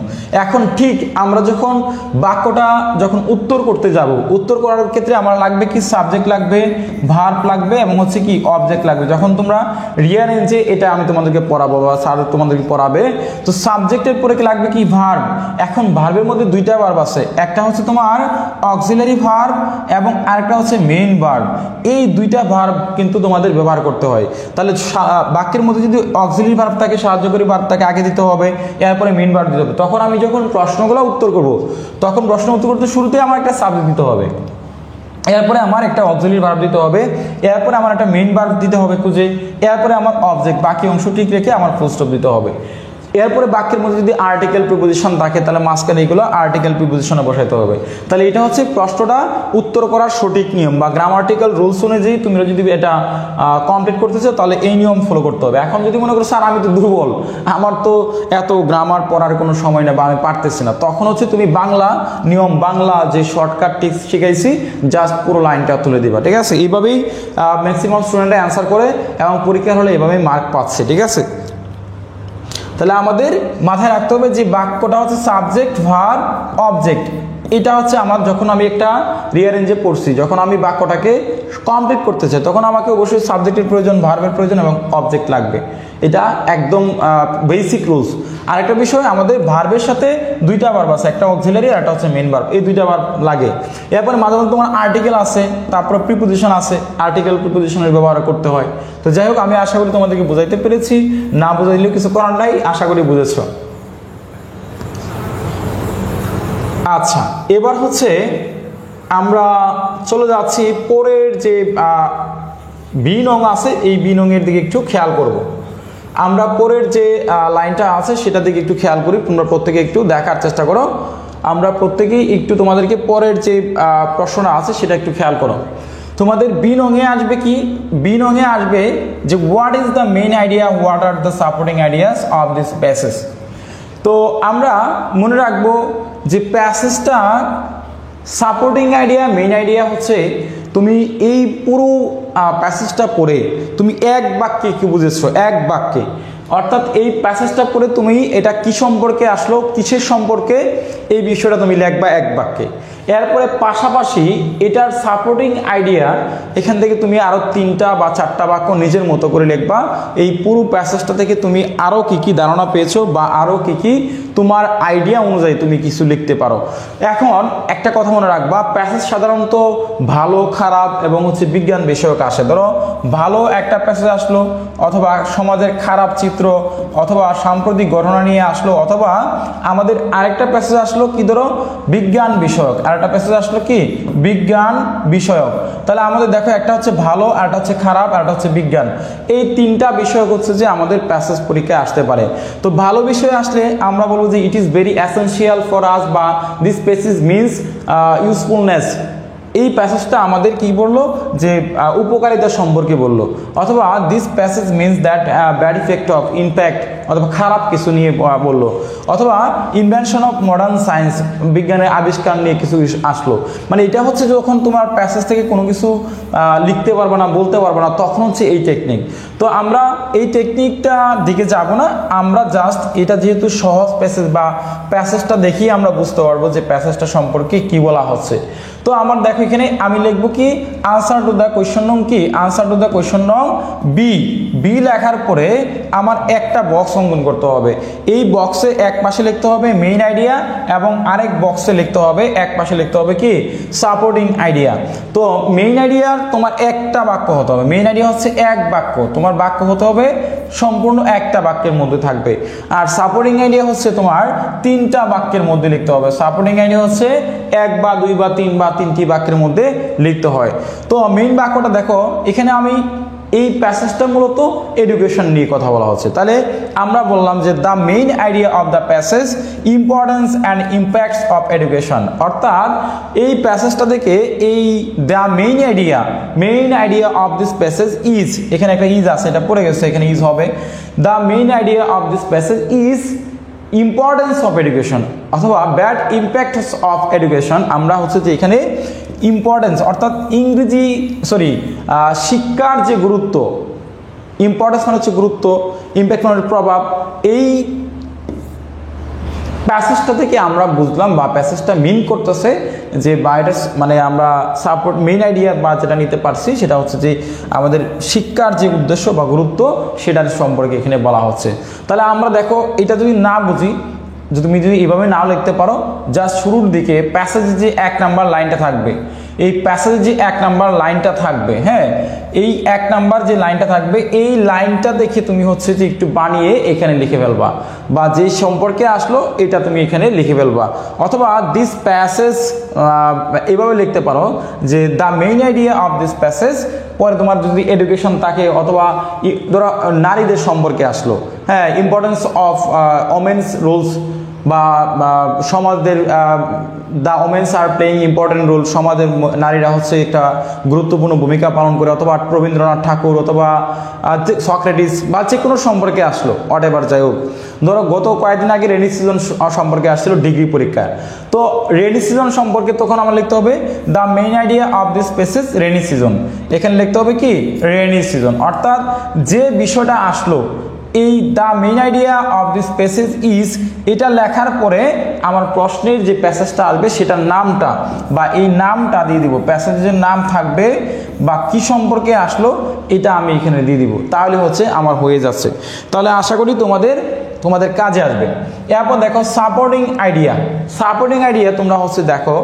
এখন ঠিক আমরা যখন বাক্যটা যখন উত্তর করতে যাব, উত্তর করার ক্ষেত্রে আমার লাগবে কি, সাবজেক্ট লাগবে, ভার্ব লাগবে, এবং হচ্ছে কি অবজেক্ট লাগবে। যখন তোমরা রিয়ারেঞ্জে এটা আমি তোমাদেরকে পড়াবো বা স্যার তোমাদেরকে পড়াবে, তো সাবজেক্টের পরে কি লাগবে কি, ভার্ব। এখন ভার্বের মধ্যে দুইটা ভার্ব আছে, একটা হচ্ছে তোমার অক্সিলারি ভার্ব এবং আরেকটা হচ্ছে মেইন ভার্ব। এই দুইটা ভার্ব কিন্তু তোমাদের ব্যবহার করতে হয়। তাহলে বাক্যের মধ্যে যদি অক্সিলারি ভার্ব থাকে, সাহায্যকারী ভার্ব থাকে, আগে দিতে হবে, এরপরে মেইন ভার্ব দিতে হবে। তখন আমি যখন প্রশ্নগুলো উত্তর করব, তখন প্রশ্ন উত্তর করতে শুরুতে আমার একটা সাবজেক্ট দিতে হবে, এরপরে আমার একটা অক্সিলারি ভার্ব দিতে হবে, এরপরে আমার একটা মেইন ভার্ব দিতে হবে খুঁজে, এরপরে আমার অবজেক্ট, বাকি অংশ ঠিক রেখে আমার ফুল স্টপ দিতে হবে। এরপরে বাক্যের মধ্যে যদি আর্টিকেল প্রিপোজিশন থাকে তাহলে মাঝখানে এগুলো আর্টিকেল প্রিপোজিশনে বসাইতে হবে। তাহলে এটা হচ্ছে প্রশ্নটা উত্তর করার সঠিক নিয়ম বা গ্রামাটিক্যাল রুলস অনুযায়ী তুমি যদি এটা কমপ্লিট করতে চাও তাহলে এই নিয়ম ফলো করতে হবে। এখন যদি মনে করো স্যার আমি তো দুর্বল, আমার তো এত গ্রামার পড়ার কোনো সময় নেই বা আমি পারতেছি না, তখন হচ্ছে তুমি বাংলা নিয়ম, বাংলা যে শর্টকাট টিপস শিখাইছি জাস্ট পুরো লাইনটা তুলে দিবা, ঠিক আছে? এইভাবেই ম্যাক্সিমাম স্টুডেন্টরা অ্যান্সার করে এবং পরীক্ষার হলে এভাবেই মার্ক পাচ্ছে, ঠিক আছে? তাহলে আমাদের মাথায় রাখতে হবে যে বাক্যটা হচ্ছে সাবজেক্ট ভার্ব অবজেক্ট। এটা হচ্ছে আমার যখন আমি একটা রিয়ারেঞ্জে পড়ছি, যখন আমি বাক্যটাকে কমপ্লিট করতে চাই তখন আমাকে অবশ্যই সাবজেক্টের প্রয়োজন, ভার্বের প্রয়োজন এবং অবজেক্ট লাগবে। এটা একদম বেসিক রুলস। আরেকটা বিষয়, আমাদের ভার্বের সাথে দুইটা ভার্ব আছে, একটা অক্সিলারি আর একটা হচ্ছে মেইন ভার্ব, এই দুইটা ভার্ব লাগে। এরপরে মাঝে মধ্যে তোমার আর্টিকেল আছে, তারপরে প্রিপোজিশন আছে, আর্টিকেল প্রিপোজিশনের ব্যবহার করতে হয়। তো যাই হোক, আমি আশা করি তোমাদেরকে বুঝাইতে পেরেছি, না বুঝাইলেও কিছু করার নাই, আশা করি বুঝেছ। আচ্ছা, এবার হচ্ছে আমরা চলে যাচ্ছি পরের যে বি নং আছে, এই বি নং এর দিকে একটু খেয়াল করব। আমরা পরের যে লাইনটা আছে সেটার দিকে একটু খেয়াল করি, তোমরা প্রত্যেকে একটু দেখার চেষ্টা করো। আমরা প্রত্যেকেই একটু তোমাদেরকে পরের যে প্রশ্নটা আছে সেটা একটু খেয়াল করো। তোমাদের বি নং এ আসবে কি? বি নং এ আসবে যে what is the main idea, what are the supporting ideas of this passage. তো আমরা মনে রাখবো যে প্যাসেজটা সাপোর্টিং আইডিয়া, মেইন আইডিয়া হচ্ছে তুমি এই পুরো প্যাসেজটা পড়ে তুমি এক বাক্যে কি বুঝেছো, এক বাক্যে, অর্থাৎ এই প্যাসেজটা পড়ে তুমি এটা কি সম্পর্কে আসলো, কিসের সম্পর্কে, এই বিষয়টা তুমি লিখবা এক বাক্যে। এরপরে পাশাপাশি এটার সাপোর্টিং আইডিয়া এখান থেকে তুমি আরও 3টা বা 4টা বাক্য নিজের মতো করে লিখবা। এই পুরো প্যাসেজটা থেকে তুমি আরও কি কি ধারণা পেয়েছো বা আরও কি কি তোমার আইডিয়া অনুযায়ী তুমি কিছু লিখতে পারো। এখন একটা কথা মনে রাখবা, প্যাসেজ সাধারণত ভালো, খারাপ এবং হচ্ছে বিজ্ঞান বিষয়ক আসে। ধরো ভালো একটা প্যাসেজ আসলো, অথবা সমাজের খারাপ চিত্র, অথবা সাম্প্রতিক ঘটনা নিয়ে আসলো, অথবা আমাদের আরেকটা প্যাসেজ আসলো কি, ধরো বিজ্ঞান বিষয়ক, আরেকটা প্যাসেজ আসলো কি বিজ্ঞান বিষয়ক। তাহলে আমাদের দেখো একটা হচ্ছে ভালো, আরেকটা হচ্ছে খারাপ, আরেকটা হচ্ছে বিজ্ঞান। এই 3টা বিষয় হচ্ছে যে আমাদের প্যাসেজ পরীক্ষায় আসতে পারে। তো ভালো বিষয় আসলে আমরা বলবো যে it is very essential for us, বা দিস প্যাসেজ মিনস ইউজফুলনেস। এই প্যাসেজটা আমাদের কি বললো, যে উপকারিতা সম্পর্কে বললো। অথবা this passage means that bad effect of impact, অথবা খারাপ কিছু নিয়ে বললো। অথবা ইনভেনশন অফ মডার্ন সায়েন্স, বিজ্ঞানের আবিষ্কার নিয়ে কিছু আসলো। মানে এটা হচ্ছে যখন তোমার প্যাসেজ থেকে কোনো কিছু লিখতে পারবে না, বলতে পারবে না, তখন হচ্ছে এই টেকনিক। তো আমরা এই টেকনিকটা দিকে যাব না, আমরা জাস্ট এটা যেহেতু সহজ প্যাসেজ বা প্যাসেজটা দেখিয়ে আমরা বুঝতে পারবো যে প্যাসেজটা সম্পর্কে কি বলা হচ্ছে। তো আমার দেখো এখানে আমি লিখবো কি আনসার টু দ্য কোয়েশ্চন নং, কি আনসার টু দ্য কোয়েশ্চন নং বি। বি লেখার পরে আমার একটা বক্স অঙ্কন করতে হবে। এই বক্সে এক পাশে লিখতে হবে মেইন আইডিয়া এবং আরেক বক্সে লিখতে হবে, এক পাশে লিখতে হবে কি সাপোর্টিং আইডিয়া। তো মেইন আইডিয়ার তোমার একটা বাক্য হতে হবে, মেইন আইডিয়া হচ্ছে এক বাক্য, তোমার বাক্য হতে হবে সম্পূর্ণ একটা বাক্যের মধ্যে থাকবে। আর সাপোর্টিং আইডিয়া হচ্ছে তোমার 3টা বাক্যের মধ্যে লিখতে হবে। সাপোর্টিং আইডিয়া হচ্ছে 1 বা 2 বা 3 বা 3টি বাক্যের মধ্যে লিখতে হয়। তো মেইন বাক্যটা দেখো, এখানে আমি এই প্যাসেজটা মূলত এডুকেশন নিয়ে কথা বলা হচ্ছে। তাহলে আমরা বললাম যে the main idea of the passage importance and impacts of education, অর্থাৎ এই প্যাসেজটা থেকে এই the main idea of this passage is, এখানে একটা ইজ আছে, এটা পড়ে গেছে, এখানে ইজ হবে। The main idea of this passage is importance of education, অথবা ব্যাড ইম্প্যাক্টস অফ এডুকেশন। আমরা হচ্ছে যে এখানে ইম্পর্টেন্স অর্থাৎ শিক্ষার যে গুরুত্ব, ইম্পর্টেন্স মানে হচ্ছে গুরুত্ব, ইম্প্যাক্ট মানে প্রভাব। এই প্যাসেজটা থেকে আমরা বুঝলাম বা প্যাসেজটা মিন করতেছে যে বাইরে মানে আমরা সাপোর্ট মেইন আইডিয়া বা যেটা নিতে পারছি সেটা হচ্ছে যে আমাদের শিক্ষার যে উদ্দেশ্য বা গুরুত্ব সেটার সম্পর্কে এখানে বলা হচ্ছে। তাহলে আমরা দেখো এটা যদি না বুঝি, তুমি যদি এইভাবে নাও লিখতে পারো, জাস্ট শুরুর দিকে প্যাসেজে যে 1 নাম্বার লাইনটা থাকবে, এই প্যাসেজে যে 1 নাম্বার লাইনটা থাকবে, হ্যাঁ, এই 1 নাম্বার যে লাইনটা থাকবে এই লাইনটা দেখে তুমি হচ্ছে যে একটু বানিয়ে এখানে লিখে ফেলবা, বা যে সম্পর্কে আসলো এটা তুমি এখানে লিখে ফেলবা। অথবা দিস প্যাসেজ এইভাবে লিখতে পারো যে the main idea of this passage, পরে তোমার যদি এডুকেশন থাকে অথবা ধরো নারীদের সম্পর্কে আসলো, হ্যাঁ, ইম্পর্টেন্স অফ ওমেন্স রুলস, বা সমাজের the women's are playing important role, সমাজের নারীরা হচ্ছে একটা গুরুত্বপূর্ণ ভূমিকা পালন করে, অথবা রবীন্দ্রনাথ ঠাকুর অথবা সক্রেটিস, বা যে কোনো সম্পর্কে আসলো হোয়াট এভার, যাই হোক। ধরো গত কয়েকদিন আগে রেনি সিজন সম্পর্কে আসছিল ডিগ্রি পরীক্ষা, তো রেনি সিজন সম্পর্কে তখন আমার লিখতে হবে the main idea of this passage rainy season, এখানে লিখতে হবে কি রেনি সিজন। অর্থাৎ যে বিষয়টা আসলো এই the main idea of this passage is, এটা লেখার পরে আমার প্রশ্নের যে প্যাসেজটা আসবে সেটার নামটা বা এই নামটা দিয়ে দিব, প্যাসেজের নাম থাকবে বা কি সম্পর্কে আসলো এটা আমি এখানে দিয়ে দিব, তাহলে হচ্ছে আমার হয়ে যাচ্ছে। তাহলে আশা করি তোমাদের কাজে আসবে। এরপর দেখো সাপোর্টিং আইডিয়া। সাপোর্টিং আইডিয়া তোমরা হচ্ছে দেখো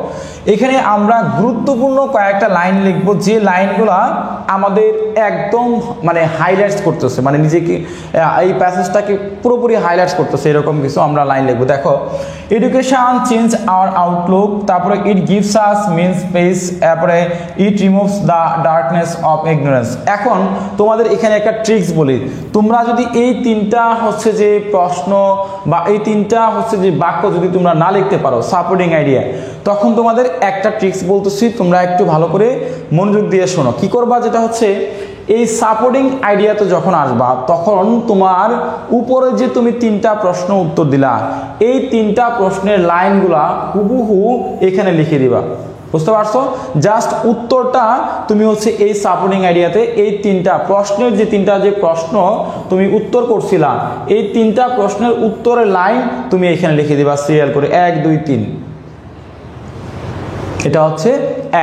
এখানে আমরা গুরুত্বপূর্ণ কয়েকটা লাইন লিখবো, যে লাইনগুলা আমাদের একদম মানে হাইলাইটস করতেছে, মানে নিজেকে এই প্যাসেজটাকে পুরোপুরি হাইলাইটস করতেছে, এরকম কিছু আমরা লাইন লিখবো। দেখো এডুকেশন চেঞ্জ আওয়ার আউটলুক, তারপরে it gives us mean space, তারপরে it removes the darkness of ignorance. এখন তোমাদের এখানে একটা ট্রিক্স বলি, তোমরা যদি এই 3টা হচ্ছে যে প্রশ্ন বা এই 3টা হচ্ছে যে বাক্য যদি তোমরা না লিখতে পারো সাপোর্টিং আইডিয়া, তখন তোমাদের একটা ট্রিক্স বলতেছি, তোমরা একটু ভালো করে মনোযোগ দিয়ে শোনো। কি করবা, যেটা হচ্ছে এই সাপোর্টিং আইডিয়াতে যখন আসবা তখন তোমার উপরে যে তুমি 3টা প্রশ্ন উত্তর দিলা, এই 3টা প্রশ্নের লাইনগুলা হুবহু এখানে লিখে দিবা, বুঝতে পারছো? জাস্ট উত্তরটা তুমি হচ্ছে এই সাপোর্টিং আইডিয়াতে এই 3টা প্রশ্নের যে 3টা যে প্রশ্ন তুমি উত্তর করছিলা, এই 3টা প্রশ্নের উত্তরের লাইন তুমি এখানে লিখে দিবা সিরিয়াল করে 1 2 3। এটা হচ্ছে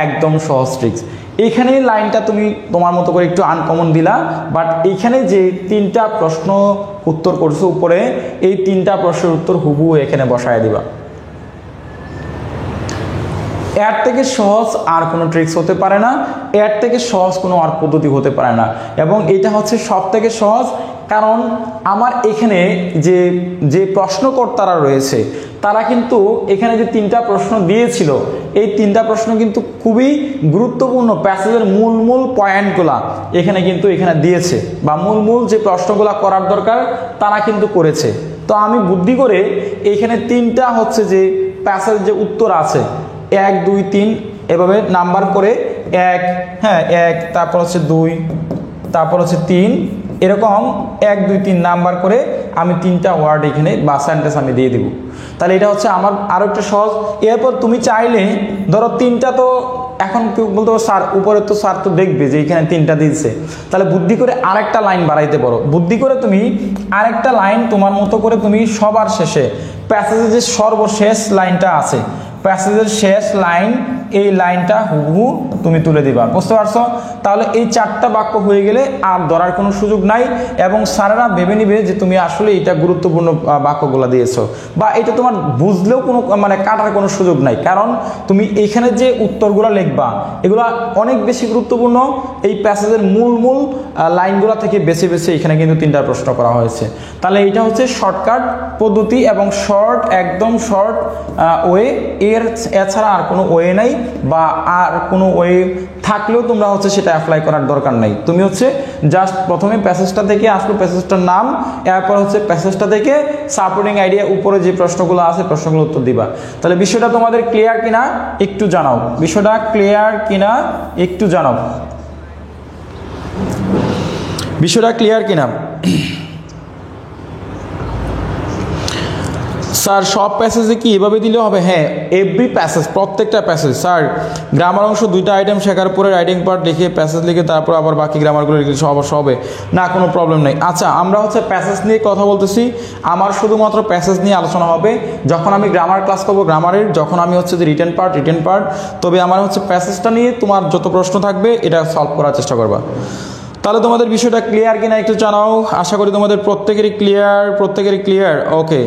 একদম সহজ ট্রিক্স। এইখানে লাইনটা তুমি তোমার মতো করে একটু আনকমন দিলা, বাট এইখানে যে 3টা প্রশ্ন উত্তর করছো উপরে, এই 3টা প্রশ্নের উত্তর হুবহু এখানে বসায় দিবা। এর থেকে সহজ আর কোনো ট্রিক্স হতে পারে না, এর থেকে সহজ কোনো আর পদ্ধতি হতে পারে না, এবং এটা হচ্ছে সব থেকে সহজ। কারণ আমার এখানে যে প্রশ্নকর্তারা রয়েছে তারা কিন্তু এখানে যে 3টা প্রশ্ন দিয়েছিল, এই 3টা প্রশ্ন কিন্তু খুবই গুরুত্বপূর্ণ, প্যাসেজের মূল পয়েন্টগুলা এখানে দিয়েছে, বা মূল যে প্রশ্নগুলা করার দরকার তারা কিন্তু করেছে। তো আমি বুদ্ধি করে এখানে 3টা হচ্ছে যে প্যাসেজ যে উত্তর আছে 1 2 3 এভাবে নাম্বার করে 1, হ্যাঁ 1, তারপর হচ্ছে 2, তারপর হচ্ছে 3, এরকম 1 2 3 নাম্বার করে আমি 3টা ওয়ার্ড এখানে বা সেন্টেন্স আমি দিয়ে দিব। তাহলে এটা হচ্ছে আমার আরো একটা সহজ। এরপর তুমি চাইলে ধরো 3টা তো এখন কেউ বলতে স্যার উপরে তো স্যার তো দেখবে যে এখানে 3টা দিয়েছে, তাহলে বুদ্ধি করে আরেকটা লাইন বাড়াইতে পারো। বুদ্ধি করে তুমি আরেকটা লাইন তোমার মতো করে তুমি সবার শেষে প্যাসেজের যে সর্বশেষ লাইনটা আছে, প্যাসেজের শেষ লাইন, এই লাইনটা হুবহু তুমি তুলে দিবা, বুঝতে পারছো? তাহলে এই 4টা বাক্য হয়ে গেলে আর ধরার কোনো সুযোগ নাই, এবং স্যারেরা ভেবে নিবে যে তুমি আসলে এটা গুরুত্বপূর্ণ বাক্যগুলো দিয়েছো, বা এটা তোমার বুঝলেও কোনো মানে কাটার কোনো সুযোগ নাই, কারণ তুমি এখানে যে উত্তরগুলো লিখবা এগুলো অনেক বেশি গুরুত্বপূর্ণ। এই প্যাসেজের মূল লাইনগুলো থেকে বেছে এখানে কিন্তু 3টা প্রশ্ন করা হয়েছে। তাহলে এটা হচ্ছে শর্টকাট পদ্ধতি এবং একদম শর্ট ওয়ে, এছাড়া আর কোনো ওয়ে নাই, বা আর কোনো ওয়ে থাকলেও তোমরা হচ্ছে সেটা অ্যাপ্লাই করার দরকার নাই। তুমি হচ্ছে জাস্ট প্রথমে প্যাসেজটা থেকে আসলো, প্যাসেজটার নাম, এরপর হচ্ছে প্যাসেজটা থেকে সাপোর্টিং আইডিয়া উপরে যে প্রশ্নগুলো আছে প্রশ্নগুলো উত্তর দিবা। তাহলে বিষয়টা তোমাদের ক্লিয়ার কিনা একটু জানাও, বিষয়টা ক্লিয়ার কিনা একটু জানাও, বিষয়টা ক্লিয়ার কিনা। স্যার সব প্যাসেজে কি এভাবে দিলে হবে? হ্যাঁ, এভরি প্যাসেজ, প্রত্যেকটা প্যাসেজ। স্যার গ্রামার অংশ 2টা আইটেম শেখার পরে রাইটিং পার্ট লিখে প্যাসেজ লিখে তারপর আবার বাকি গ্রামারগুলো লিখে সব হবে না, কোনো প্রবলেম নেই। আচ্ছা, আমরা হচ্ছে প্যাসেজ নিয়ে কথা বলতেছি, আমার শুধুমাত্র প্যাসেজ নিয়ে আলোচনা হবে। যখন আমি গ্রামার ক্লাস করবো গ্রামারের, যখন আমি হচ্ছে যে রিটেন পার্ট, তবে আমার হচ্ছে প্যাসেজটা নিয়ে তোমার যত প্রশ্ন থাকবে এটা সলভ করার চেষ্টা করবা। তাহলে তোমাদের বিষয়টা ক্লিয়ার কিনা একটু জানাও। আশা করি তোমাদের প্রত্যেকেরই ক্লিয়ার। ওকে,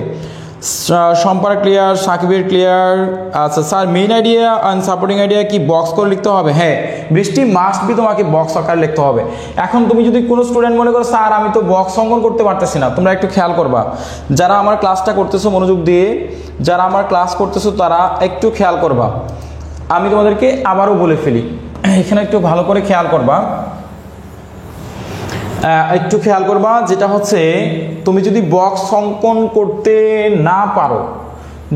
সম্পার ক্লিয়ার, সাকিবের ক্লিয়ার। আচ্ছা sir, main idea and supporting idea কি বক্স করে লিখতে হবে? হ্যাঁ বৃষ্টি, মাস্ট বি তোমাকে বক্স আকারে লিখতে হবে। এখন তুমি যদি কোনো স্টুডেন্ট মনে করো স্যার আমি তো বক্স অঙ্কন করতে পারতেছি না, তোমরা একটু খেয়াল করবা, যারা আমার ক্লাসটা করতেছো মনোযোগ দিয়ে, যারা আমার ক্লাস করতেছো তারা একটু খেয়াল করবা। আমি তোমাদেরকে আবারও বলে ফেলি, এখানে একটু ভালো করে খেয়াল করবা, একটু খেয়াল করবা। যেটা হচ্ছে তুমি যদি বক্স অঙ্কন করতে না পারো,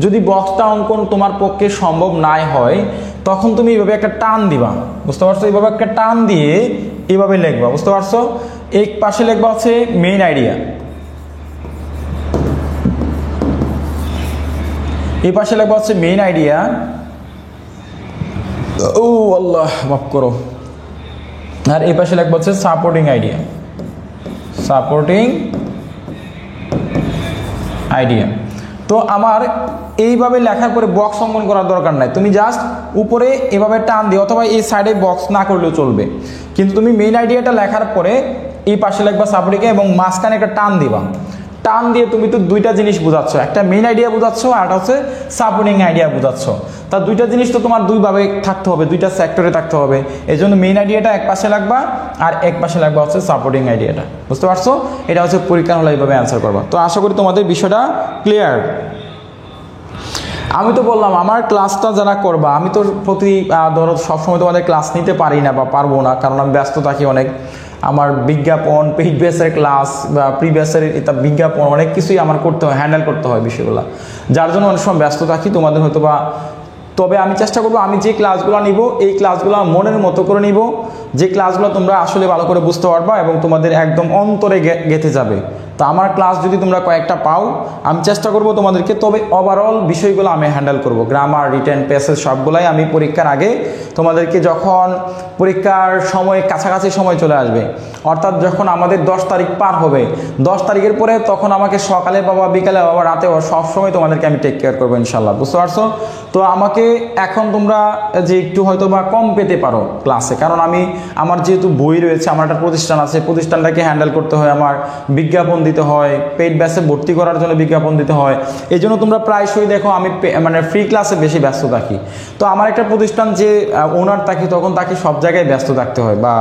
যদি বক্সটা অঙ্কন তোমার পক্ষে সম্ভব নাই হয়, তখন তুমি এইভাবে একটা টান দিবা, বুঝতে পারছো? এইভাবে একটা টান দিয়ে এইভাবে লিখবা, বুঝতে পারছো? এক পাশে লিখবা হচ্ছে মেইন আইডিয়া, এই পাশে লিখবা হচ্ছে মেইন আইডিয়া। ও আল্লাহ মাফ করো। আর এই পাশে লিখবা হচ্ছে সাপোর্টিং আইডিয়া, সাপোর্টিং আইডিয়া। তো আমার এইভাবে লেখার পরে বক্স অঙ্কন করার দরকার নাই, তুমি জাস্ট উপরে এভাবে টান দিও, অথবা এই সাইডে বক্স না করলেও চলবে, কিন্তু তুমি মেইন আইডিয়াটা লেখার পরে এই পাশে লিখবা সাপোর্টিং এবং মাঝখানে একটা টান দিবা। টান দিয়ে তুমি তো দুইটা জিনিস বোঝাচ্ছ, একটা মেইন আইডিয়া বোঝাচ্ছ আর একটা হচ্ছে সাপোর্টিং আইডিয়া বোঝাচ্ছ। তা দুইটা জিনিস তো তোমার দুইভাবে থাকতে হবে, দুইটা সেক্টরে থাকতে হবে। এই জন্য মেইন আইডিয়াটা এক পাশে লাগবা আর এক পাশে লাগবা হচ্ছে সাপোর্টিং আইডিয়াটা, বুঝতে পারছো? এটা হচ্ছে পরীক্ষা হলে এইভাবে অ্যান্সার করবা। তো আশা করি তোমাদের বিষয়টা ক্লিয়ার। আমি তো বললাম আমার ক্লাসটা যারা করবা, আমি তো ধরো সবসময় তোমাদের ক্লাস নিতে পারি না বা পারবো না, কারণ আমি ব্যস্ত থাকি অনেক। আমার বিজ্ঞাপন, পেইড বেসের ক্লাস বা প্রি বেসের এটা বিজ্ঞাপন অনেক কিছুই আমার করতে হয়, হ্যান্ডেল করতে হয় বিষয়গুলো, যার জন্য অনেক সময় ব্যস্ত থাকি তোমাদের হয়তো বা। তবে আমি চেষ্টা করবো আমি যে ক্লাসগুলো নিব এই ক্লাসগুলো মনের মতো করে নিব, যে ক্লাসগুলো তোমরা আসলে ভালো করে বুঝতে পারবা এবং তোমাদের একদম অন্তরে গেঁথে যাবে। তো আমার ক্লাস যদি তোমরা কয়েকটা পাও, আমি চেষ্টা করব তোমাদেরকে, তবে ওভারঅল বিষয়গুলো আমি হ্যান্ডেল করব, গ্রামার, রিটেন, প্যাসেজ সবগুলাই আমি পরীক্ষার আগে তোমাদেরকে, যখন পরীক্ষার সময় কাছাকাছি সময় চলে আসবে, অর্থাৎ যখন আমাদের 10 তারিখ পার হবে, 10 তারিখের পরে তখন আমাকে সকালে বাবা, বিকালে বাবা, রাতে সব সময় তোমাদেরকে আমি টেক কেয়ার করবো ইনশাল্লাহ, বুঝতে পারছো? তো আমাকে এখন তোমরা যে একটু হয়তো বা কম পেতে পারো ক্লাসে, কারণ আমার যেহেতু বই রয়েছে, আমার একটা প্রতিষ্ঠান আছে, প্রতিষ্ঠানটাকে হ্যান্ডেল করতে হয়, আমার বিজ্ঞাপন দিতে হয়, পেইড ব্যাচে ভর্তি করার জন্য বিজ্ঞাপন দিতে হয়। এই জন্য তোমরা প্রায়শই দেখো আমি মানে ফ্রি ক্লাসে বেশি ব্যস্ত থাকি। তো আমার একটা প্রতিষ্ঠান যে ওনার থাকি, তখন তাকে সব জায়গায় ব্যস্ত থাকতে হয় বা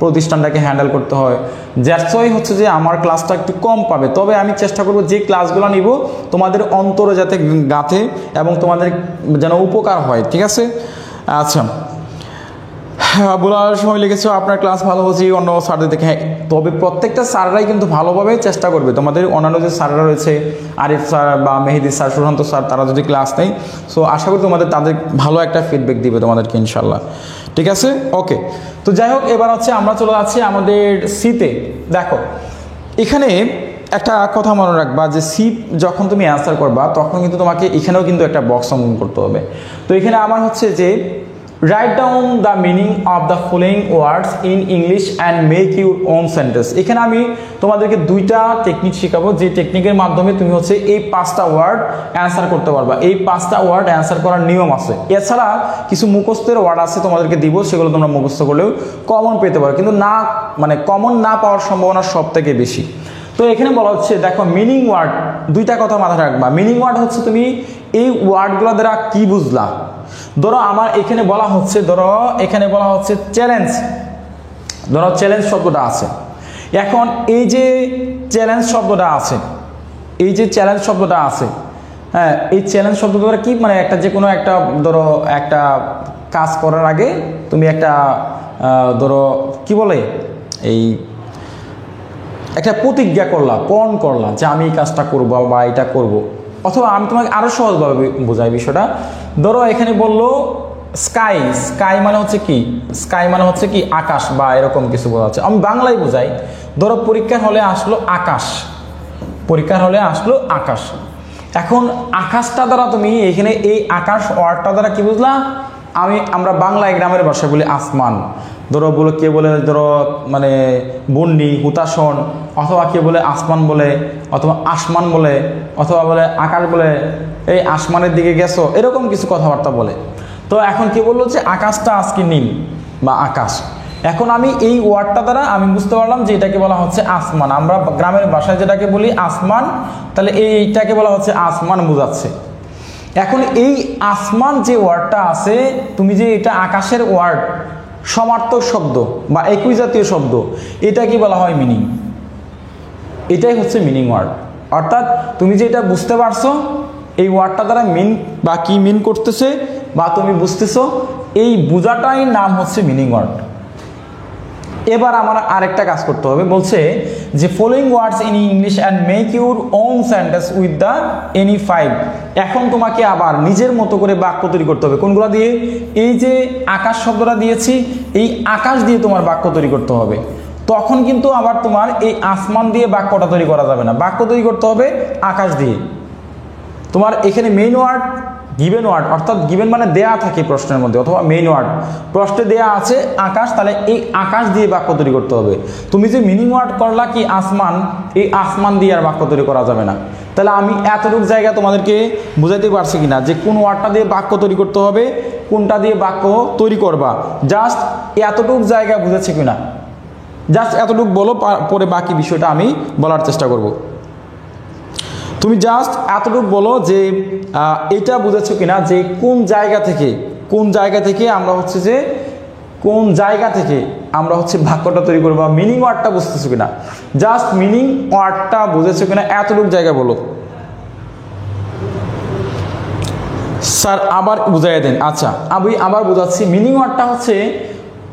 প্রতিষ্ঠানটাকে হ্যান্ডেল করতে হয়, যারই হচ্ছে যে আমার ক্লাসটা একটু কম পাবে। তবে আমি চেষ্টা করব যে ক্লাসগুলো নিব তোমাদের অন্তরে যাতে গাঁথে এবং তোমাদের যেন উপকার হয়, ঠিক আছে? আচ্ছা, বলার সময় লিখেছো আপনার ক্লাস ভালো হচ্ছে অন্য স্যারদের দেখে। হ্যাঁ, তবে প্রত্যেকটা স্যাররাই কিন্তু ভালোভাবে চেষ্টা করবে। তোমাদের অন্যান্য যে স্যাররা রয়েছে, আরিফ স্যার বা মেহেদি স্যার, সুশান্ত স্যার, তারা যদি ক্লাস নেই, সো আশা করি তাদের ভালো একটা ফিডব্যাক দিবে তোমাদেরকে ইনশাল্লাহ, ঠিক আছে? ওকে, তো যাই হোক, এবার হচ্ছে আমরা চলে যাচ্ছি আমাদের সিতে। দেখো এখানে একটা কথা মনে রাখবা যে সি যখন তুমি অ্যান্সার করবা, তখন কিন্তু তোমাকে এখানেও কিন্তু একটা বক্স অঙ্কন করতে হবে। তো এখানে আমার হচ্ছে যে write down the meaning of the following words in English and make your own sentence. এখানে আমি তোমাদেরকে দুইটা টেকনিক শেখাবো, যে টেকনিকের মাধ্যমে তুমি হচ্ছে এই 5টা ওয়ার্ড অ্যান্সার করতে পারবা। এই 5টা ওয়ার্ড অ্যান্সার করার নিয়ম আছে, এছাড়া কিছু মুখস্থের ওয়ার্ড আছে তোমাদেরকে দিব, সেগুলো তোমরা মুখস্থ করলেও কমন পেতে পারো, কিন্তু না মানে কমন না পাওয়ার সম্ভাবনা সব থেকে বেশি। তো এখানে বলা হচ্ছে, দেখো মিনিং ওয়ার্ড, দুইটা কথা মাথায় রাখবা। মিনিং ওয়ার্ড হচ্ছে তুমি এই ওয়ার্ডগুলো দ্বারা কি বুঝলা। ধরো আমার এখানে বলা হচ্ছে, চ্যালেঞ্জ, ধরো চ্যালেঞ্জ শব্দটা আছে। এখন এই যে চ্যালেঞ্জ শব্দটা আছে, হ্যাঁ, এই চ্যালেঞ্জ শব্দ দ্বারা কি মানে একটা যে কোনো একটা, ধরো একটা কাজ করার আগে তুমি একটা ধরো কি বলে, এই একটা প্রতিজ্ঞা করলা, পণ করলা যে আমি এই কাজটা করবো বা এটা করব। অথবা আমি তোমাকে আরো সহজভাবে বোঝাই বিষয়টা। ধরো এখানে বললো স্কাই মানে হচ্ছে কি আকাশ বা এরকম কিছু বোঝা যাচ্ছে, আমি বাংলায় বোঝাই। ধরো পরীক্ষার হলে আসলো আকাশ, এখন আকাশটা দ্বারা তুমি এখানে এই আকাশ ওয়ার্ডটা দ্বারা কি বুঝলা, আমরা বাংলায় গ্রামের ভাষায় বলি আসমান। ধরো কে বলে ধরো মানে বন্ডি, হুতাশন, অথবা কে বলে আসমান বলে, অথবা আসমান বলে, অথবা বলে আকাশ বলে, এই আসমানের দিকে গেছো, এরকম কিছু কথাবার্তা বলে। তো এখন কি বললো যে আকাশটা আজকে নীল বা আকাশ, এখন আমি এই ওয়ার্ডটা দ্বারা আমি বুঝতে পারলাম যে এটাকে বলা হচ্ছে আসমান, আমরা গ্রামের ভাষায় যেটাকে বলি আসমান, তাহলে এইটাকে বলা হচ্ছে আসমান বোঝাচ্ছে। এখন এই আসমান যে ওয়ার্ডটা আছে, তুমি যে এটা আকাশের ওয়ার্ড, সমার্থক শব্দ বা একই জাতীয় শব্দ, এটা কি বলা হয় মিনিং, এটাই হচ্ছে মিনিং ওয়ার্ড। অর্থাৎ তুমি যে এটা বুঝতে পারছো এই ওয়ার্ডটা দ্বারা মিন বা কি মিন করতেছে বা তুমি বুঝতেছো, এই বোঝাটাই নাম হচ্ছে মিনিং ওয়ার্ড। এবার আমার আরেকটা কাজ করতে হবে, বলছে যে following words in English and make your own sentence with the any five. এখন তোমাকে আবার নিজের মতো করে বাক্য তৈরি করতে হবে। কোনগুলো দিয়ে? এই যে আকাশ শব্দটা দিয়েছি, এই আকাশ দিয়ে তোমার বাক্য তৈরি করতে হবে। তখন কিন্তু আবার তোমার এই আসমান দিয়ে বাক্যটা তৈরি করা যাবে না, বাক্য তৈরি করতে হবে আকাশ দিয়ে। তোমার এখানে মেইন ওয়ার্ড, গিভেন ওয়ার্ড, অর্থাৎ গিভেন মানে দেয়া থাকে প্রশ্নের মধ্যে, অথবা মেইন ওয়ার্ড প্রশ্নে দেয়া আছে আকাশ, তাহলে এই আকাশ দিয়ে বাক্য তৈরি করতে হবে। তুমি যে মিনিং ওয়ার্ড করলা কি আসমান, এই আসমান দিয়ে আর বাক্য তৈরি করা যাবে না। তাহলে আমি এতটুকু জায়গা তোমাদেরকে বুঝাইতে পারছি কিনা যে কোন ওয়ার্ডটা দিয়ে বাক্য তৈরি করতে হবে, কোনটা দিয়ে বাক্য তৈরি করবা, জাস্ট এতটুকু জায়গা বুঝেছি কিনা, জাস্ট এতটুকু বলো, পরে বাকি বিষয়টা আমি বলার চেষ্টা করব। তুমি জাস্ট এতটুকু বলো যে এটা বুঝেছো কিনা যে কোন জায়গা থেকে আমরা হচ্ছে যে কোন জায়গা থেকে আমরা হচ্ছে বাক্যটা তৈরি করবো, মিনিং ওয়ার্ডটা বুঝতেছো কিনা, জাস্ট মিনিং ওয়ার্ডটা বুঝেছো কিনা এতটুকু জায়গা বলো। স্যার আবার বুঝাই দেন। আচ্ছা আমি আবার বোঝাচ্ছি। মিনিং ওয়ার্ডটা হচ্ছে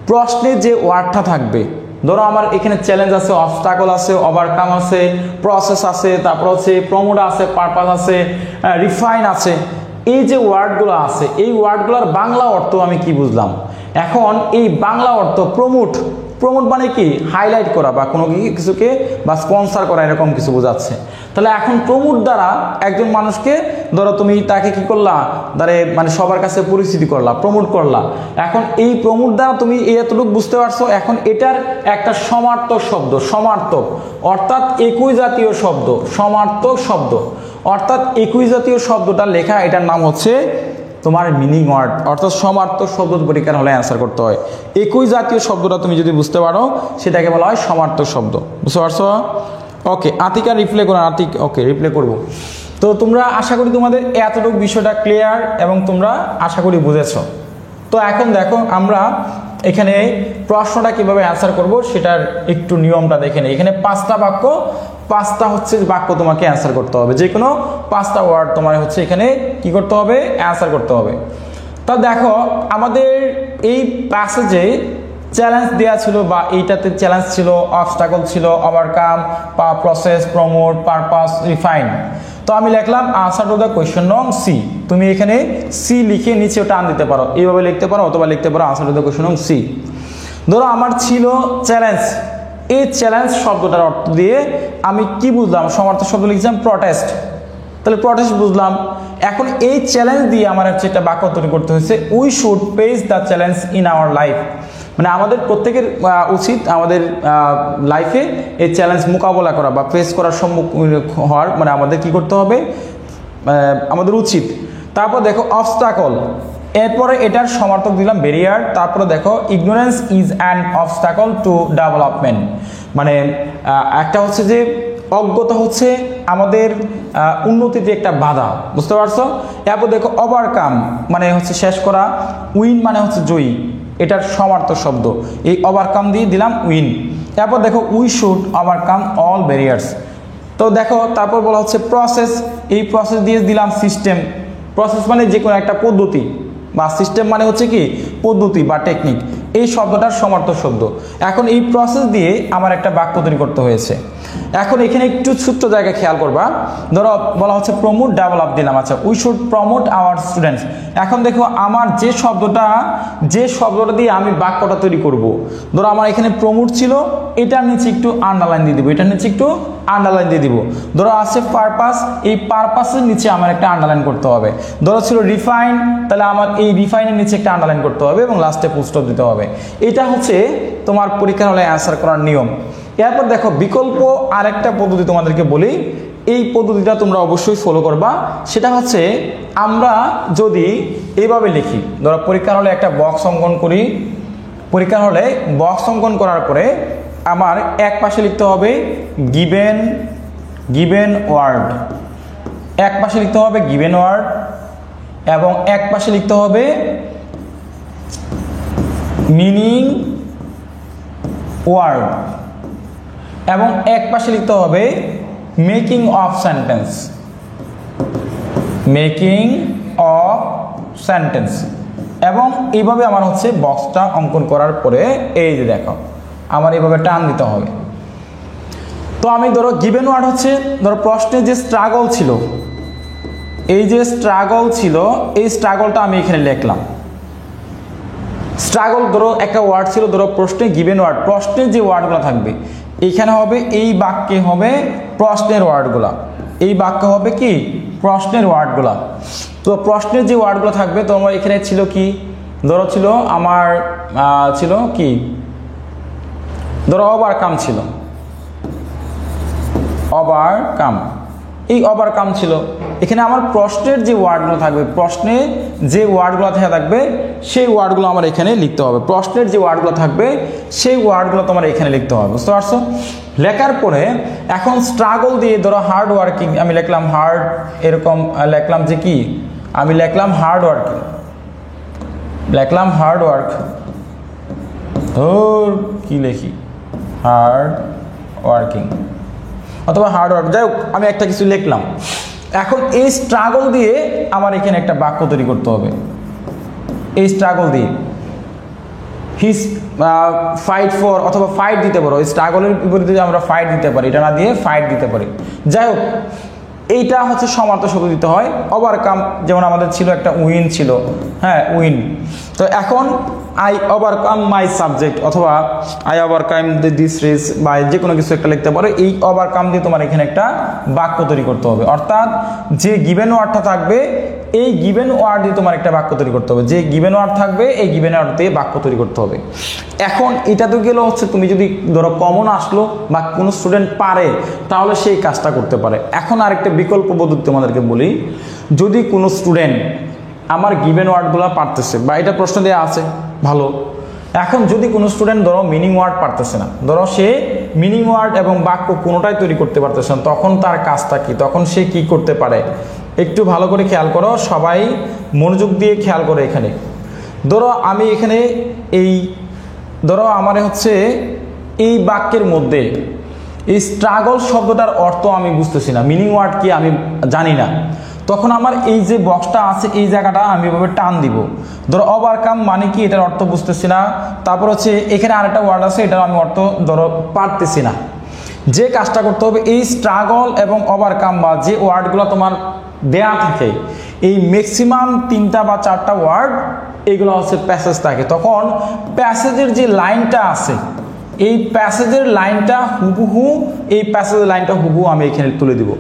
প্রশ্নে যে ওয়ার্ডটা থাকবে, ধরো আমার এখানে চ্যালেঞ্জ আছে, অবস্টাকল আছে, ওভারকাম আছে, প্রসেস আছে, তারপর হচ্ছে প্রমোট আছে, পারপাস আছে, রিফাইন আছে, এই যে ওয়ার্ডগুলো আছে এই ওয়ার্ডগুলোর বাংলা অর্থ আমি কি বুঝলাম। এখন এই বাংলা অর্থ প্রমোট মানে কি হাইলাইট করা বা কোনো কিছুকে বা স্পন্সর করা, এরকম কিছু বোঝাচ্ছে। তাহলে এখন প্রমোট দ্বারা একজন মানুষকে ধরো তুমি তাকে কি করলা, মানে সবার কাছে পরিচিতি করলা, প্রমোট করলা। এখন এই প্রমোট দ্বারা তুমি এতটুকু বুঝতে পারছো। এখন এটার একটা সমার্থক শব্দ, সমার্থক অর্থাৎ একই জাতীয় শব্দ, সমার্থক শব্দ অর্থাৎ একই জাতীয় শব্দটা লেখা, এটার নাম হচ্ছে তোমার মিনিং ওয়ার্ড, অর্থাৎ সমার্থক শব্দ পরীক্ষার হলে অ্যান্সার করতে হয়। একই জাতীয় শব্দটা তুমি যদি বুঝতে পারো সেটাকে বলা হয় সমার্থক শব্দ। বুঝতে পারছো? ওকে, আতিকা রিপ্লে করো। আতিক ওকে রিপ্লে করবো। তো তোমরা আশা করি তোমাদের এতটুকু বিষয়টা ক্লিয়ার এবং তোমরা আশা করি বুঝেছো। তো এখন দেখো আমরা এখানে প্রশ্নটা কিভাবে অ্যান্সার করব সেটার একটু নিয়মটা দেখে নিই। এখানে 5টা বাক্য, 5টা হচ্ছে বাক্য তোমাকে অ্যান্সার করতে হবে, যে কোনো 5টা ওয়ার্ড তোমার হচ্ছে এখানে কি করতে হবে, অ্যান্সার করতে হবে। তা দেখো আমাদের এই প্যাসেজে চ্যালেঞ্জ দেওয়া ছিল বা এইটাতে চ্যালেঞ্জ ছিল, অবস্টাকল ছিল, overcome, process, promote, purpose, refine. তো আমি লিখলাম আনসার টু দ্য কোয়েশ্চন নং সি। তুমি এখানে সি লিখে নিচে টান দিতে পারো, এইভাবে লিখতে পারো, অথবা লিখতে পারো আনসার টু দ্য কোয়েশ্চন নং সি। ধরো আমার ছিল চ্যালেঞ্জ, এই চ্যালেঞ্জ শব্দটার অর্থ দিয়ে আমি কি বুঝলাম, সমার্থক শব্দ লিখছিলাম প্রটেস্ট, তাহলে প্রটেস্ট বুঝলাম। এখন এই চ্যালেঞ্জ দিয়ে আমার হচ্ছে একটা বাক্য তৈরি করতে হয়েছে, we should face the challenge in our life. মানে আমাদের প্রত্যেকের উচিত আমাদের লাইফে এই চ্যালেঞ্জ মোকাবেলা করা বা ফেস করার সম্মুখীন হওয়ার, মানে আমাদের কি করতে হবে, আমাদের উচিত। তারপর দেখো অবস্টাকল, এরপরে এটার সমার্থক দিলাম ব্যারিয়ার। তারপরে দেখো ignorance is an obstacle to development, মানে একটা হচ্ছে যে অজ্ঞতা হচ্ছে আমাদের উন্নতিতে একটা বাধা। বুঝতে পারছো? এরপর দেখো ওভারকাম মানে হচ্ছে শেষ করা, উইন মানে হচ্ছে জয়ী, এটার সমার্থক শব্দ, এই ওভারকাম দিয়ে দিলাম উইন। তারপর দেখো we should overcome all barriers. তো দেখো তারপর বলা হচ্ছে প্রসেস, এই প্রসেস দিয়ে দিলাম সিস্টেম। প্রসেস মানে যে কোনো একটা পদ্ধতি, বা সিস্টেম মানে হচ্ছে কি পদ্ধতি বা টেকনিক, এই শব্দটার সমার্থক শব্দ। এখন এই প্রসেস দিয়ে আমার একটা বাক্য তৈরি করতে হয়েছে। এখন এখানে একটু ছোট্ট জায়গা খেয়াল করবা, ধরো বলা হচ্ছে প্রমোট ডেভেলপ দিলাম, আচ্ছা we should promote hour students. এখন দেখো আমার যে শব্দটা দিয়ে আমি বাক্যটা তৈরি করব, ধরো আমার এখানে প্রমোট ছিল, এটার নিচে একটু আন্ডারলাইন দিয়ে দিব, এটার নিচে একটু আন্ডারলাইন দিয়ে দিব। ধরো আছে পারপাস, এই পারপাসের নিচে আমার একটা আন্ডারলাইন করতে হবে। ধরো ছিল রিফাইন, তাহলে আমার এই রিফাইনের নিচে একটা আন্ডারলাইন করতে হবে এবং লাস্টে ফুল স্টপ দিতে হবে। এটা হচ্ছে তোমার পরীক্ষার হলে অ্যান্সার করার নিয়ম। এরপর দেখো বিকল্প আরেকটা পদ্ধতি তোমাদেরকে বলি, এই পদ্ধতিটা তোমরা অবশ্যই ফলো করবা। সেটা হচ্ছে আমরা যদি এইভাবে লিখি, ধরো পরীক্ষার হলে একটা বক্স অঙ্কন করি, পরীক্ষা হলে বক্স অঙ্কন করার পরে আমার এক পাশে লিখতে হবে গিভেন ওয়ার্ড, এক পাশে লিখতে হবে গিভেন ওয়ার্ড, এবং এক পাশে লিখতে হবে মিনিং ওয়ার্ড, এবং এক পাশে লিখতে হবে making of sentence, making of sentence. এবং এইভাবে আমার হচ্ছে বক্সটা অঙ্কন করার পরে এই যে দেখো আমার এইভাবে টান দিতে হবে। তো আমি ধরো গিভেন ওয়ার্ড হচ্ছে ধরো প্রশ্নে যে স্ট্রাগল ছিল, এই যে স্ট্রাগল ছিল এই স্ট্রাগলটা আমি এখানে লিখলাম। স্ট্রাগল ধরো একটা ওয়ার্ড ছিল, ধরো প্রশ্নে গিভেন ওয়ার্ড, প্রশ্নের যে ওয়ার্ডগুলো থাকবে এইখানে হবে, এই বাক্যে হবে প্রশ্নের ওয়ার্ডগুলা, এই বাক্য হবে কি প্রশ্নের ওয়ার্ডগুলা। তো প্রশ্নের যে ওয়ার্ডগুলো থাকবে তো আমার এখানে ছিল কি, ধরো ছিল আমার ছিল কি, ধরো ওভারকাম ছিল, ওভারকাম, এই ওভারকাম ছিল। এখানে আমার প্রশ্নের যে ওয়ার্ডগুলো থাকবে, প্রশ্নে যে ওয়ার্ডগুলো থাকবে সেই ওয়ার্ডগুলো আমার এখানে লিখতে হবে, প্রশ্নের যে ওয়ার্ডগুলো থাকবে সেই ওয়ার্ডগুলো তোমার এখানে লিখতে হবে, বুঝতে পারছো? লেখার পরে এখন স্ট্রাগল দিয়ে ধরো হার্ড ওয়ার্কিং আমি লিখলাম, হার্ড এরকম লিখলাম যে কি, আমি লিখলাম হার্ড ওয়ার্কিং, লিখলাম হার্ড ওয়ার্ক, ধর কি লিখি হার্ড ওয়ার্কিং অথবা হার্ড ওয়ার্ক, যাই হোক আমি একটা কিছু লিখলাম। এখন এই স্ট্রাগল দিয়ে আমার এখানে একটা বাক্য তৈরি করতে হবে, এই স্ট্রাগল দিয়ে হিজ ফাইট ফর অথবা ফাইট দিতে পারো, স্ট্রাগলের বিপরীতে আমরা ফাইট দিতে পারি, এটা না দিয়ে ফাইট দিতে পারি। যাই হোক এইটা হচ্ছে সমার্থ শব্দ দিতে হয়। ওভারকাম যেমন আমাদের ছিল একটা উইন ছিল, হ্যাঁ উইন। তো এখন আই ওভারকাম মাই সাবজেক্ট অথবা আই ওভারকাম দিস রেস বা যে কোনো কিছু একটা লিখতে পারো। এই ওভারকাম দিয়ে তোমার এখানে একটা বাক্য তৈরি করতে হবে, অর্থাৎ যে গিভেন ওয়ার্ডটা থাকবে এই গিভেন ওয়ার্ড দিয়ে তোমার একটা বাক্য তৈরি করতে হবে, যে গিভেন ওয়ার্ড থাকবে এই গিভেন ওয়ার্ড দিয়ে বাক্য তৈরি করতে হবে। এখন এটা তো গেল হচ্ছে তুমি যদি ধরো কমন আসলো বা কোনো স্টুডেন্ট পারে তাহলে সেই কাজটা করতে পারে। এখন আরেকটা বিকল্প পদ্ধতি তোমাদেরকে বলি, যদি কোনো স্টুডেন্ট আমার গিভেন ওয়ার্ডগুলো পারতেছে বা এটা প্রশ্ন দেওয়া আছে ভালো, এখন যদি কোনো স্টুডেন্ট ধরো মিনিং ওয়ার্ড পারতেছে না, ধরো সে মিনিং ওয়ার্ড এবং বাক্য কোনোটাই তৈরি করতে পারতেছে না, তখন তার কাজটা কি, তখন সে কি করতে পারে একটু ভালো করে খেয়াল করো, সবাই মনোযোগ দিয়ে খেয়াল করো। এখানে ধরো আমি এখানে এই ধরো আমার হচ্ছে এই বাক্যের মধ্যে এই স্ট্রাগল শব্দটার অর্থ আমি বুঝতেছি না, মিনিং ওয়ার্ড কি আমি জানি না, তখন আমার এই যে বক্সটা আছে এই জায়গাটা আমি এভাবে টান দিব। ধরো ওভারকাম মানে কি এটার অর্থ বুঝতেছি না, তারপর হচ্ছে এখানে আরেকটা ওয়ার্ড আছে এটার আমি অর্থ ধরো পারতেছি না। যে কাজটা করতে হবে এই স্ট্রাগল এবং ওভারকাম বা যে ওয়ার্ডগুলো তোমার দেয়া থাকে এই ম্যাক্সিমাম 3টা বা 4টা ওয়ার্ড এইগুলো হচ্ছে প্যাসেজ থাকে, তখন প্যাসেজের যে লাইনটা আছে এই প্যাসেজের লাইনটা হুবহু এই প্যাসেজের লাইনটা হুবহু আমি এখানে তুলে দিব।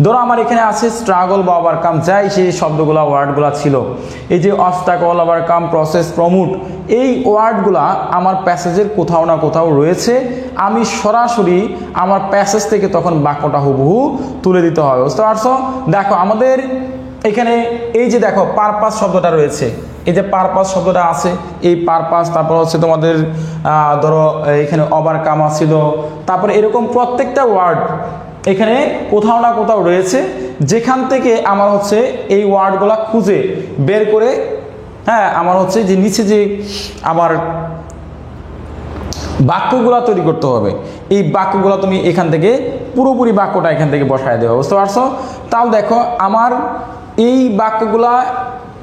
ধরো আমার এখানে আছে স্ট্রাগল বা ওভারকাম, যাই সেই শব্দগুলো ওয়ার্ডগুলো ছিল, এই যে অবস্টাকল, ওভারকাম, প্রসেস, প্রমোট, এই ওয়ার্ডগুলা আমার প্যাসেজের কোথাও না কোথাও রয়েছে, আমি সরাসরি আমার প্যাসেজ থেকে তখন বাক্যটা হুবহু তুলে দিতে হবে, বুঝতে পারছো? দেখো আমাদের এখানে এই যে দেখো পারপাস শব্দটা রয়েছে, এই যে পারপাস শব্দটা আছে, এই পারপাস, তারপর হচ্ছে তোমাদের ধরো এখানে ওভারকাম ছিল, তারপরে এরকম প্রত্যেকটা ওয়ার্ড এখানে কোথাও না কোথাও রয়েছে, যেখান থেকে আমার হচ্ছে এই ওয়ার্ডগুলা খুঁজে বের করে, হ্যাঁ আমার হচ্ছে যে নিচে যে আমার বাক্যগুলা তৈরি করতে হবে, এই বাক্যগুলা তুমি এখান থেকে পুরোপুরি বাক্যটা এখান থেকে বসায় দেবে, বুঝতে পারছো? তাও দেখো আমার এই বাক্যগুলা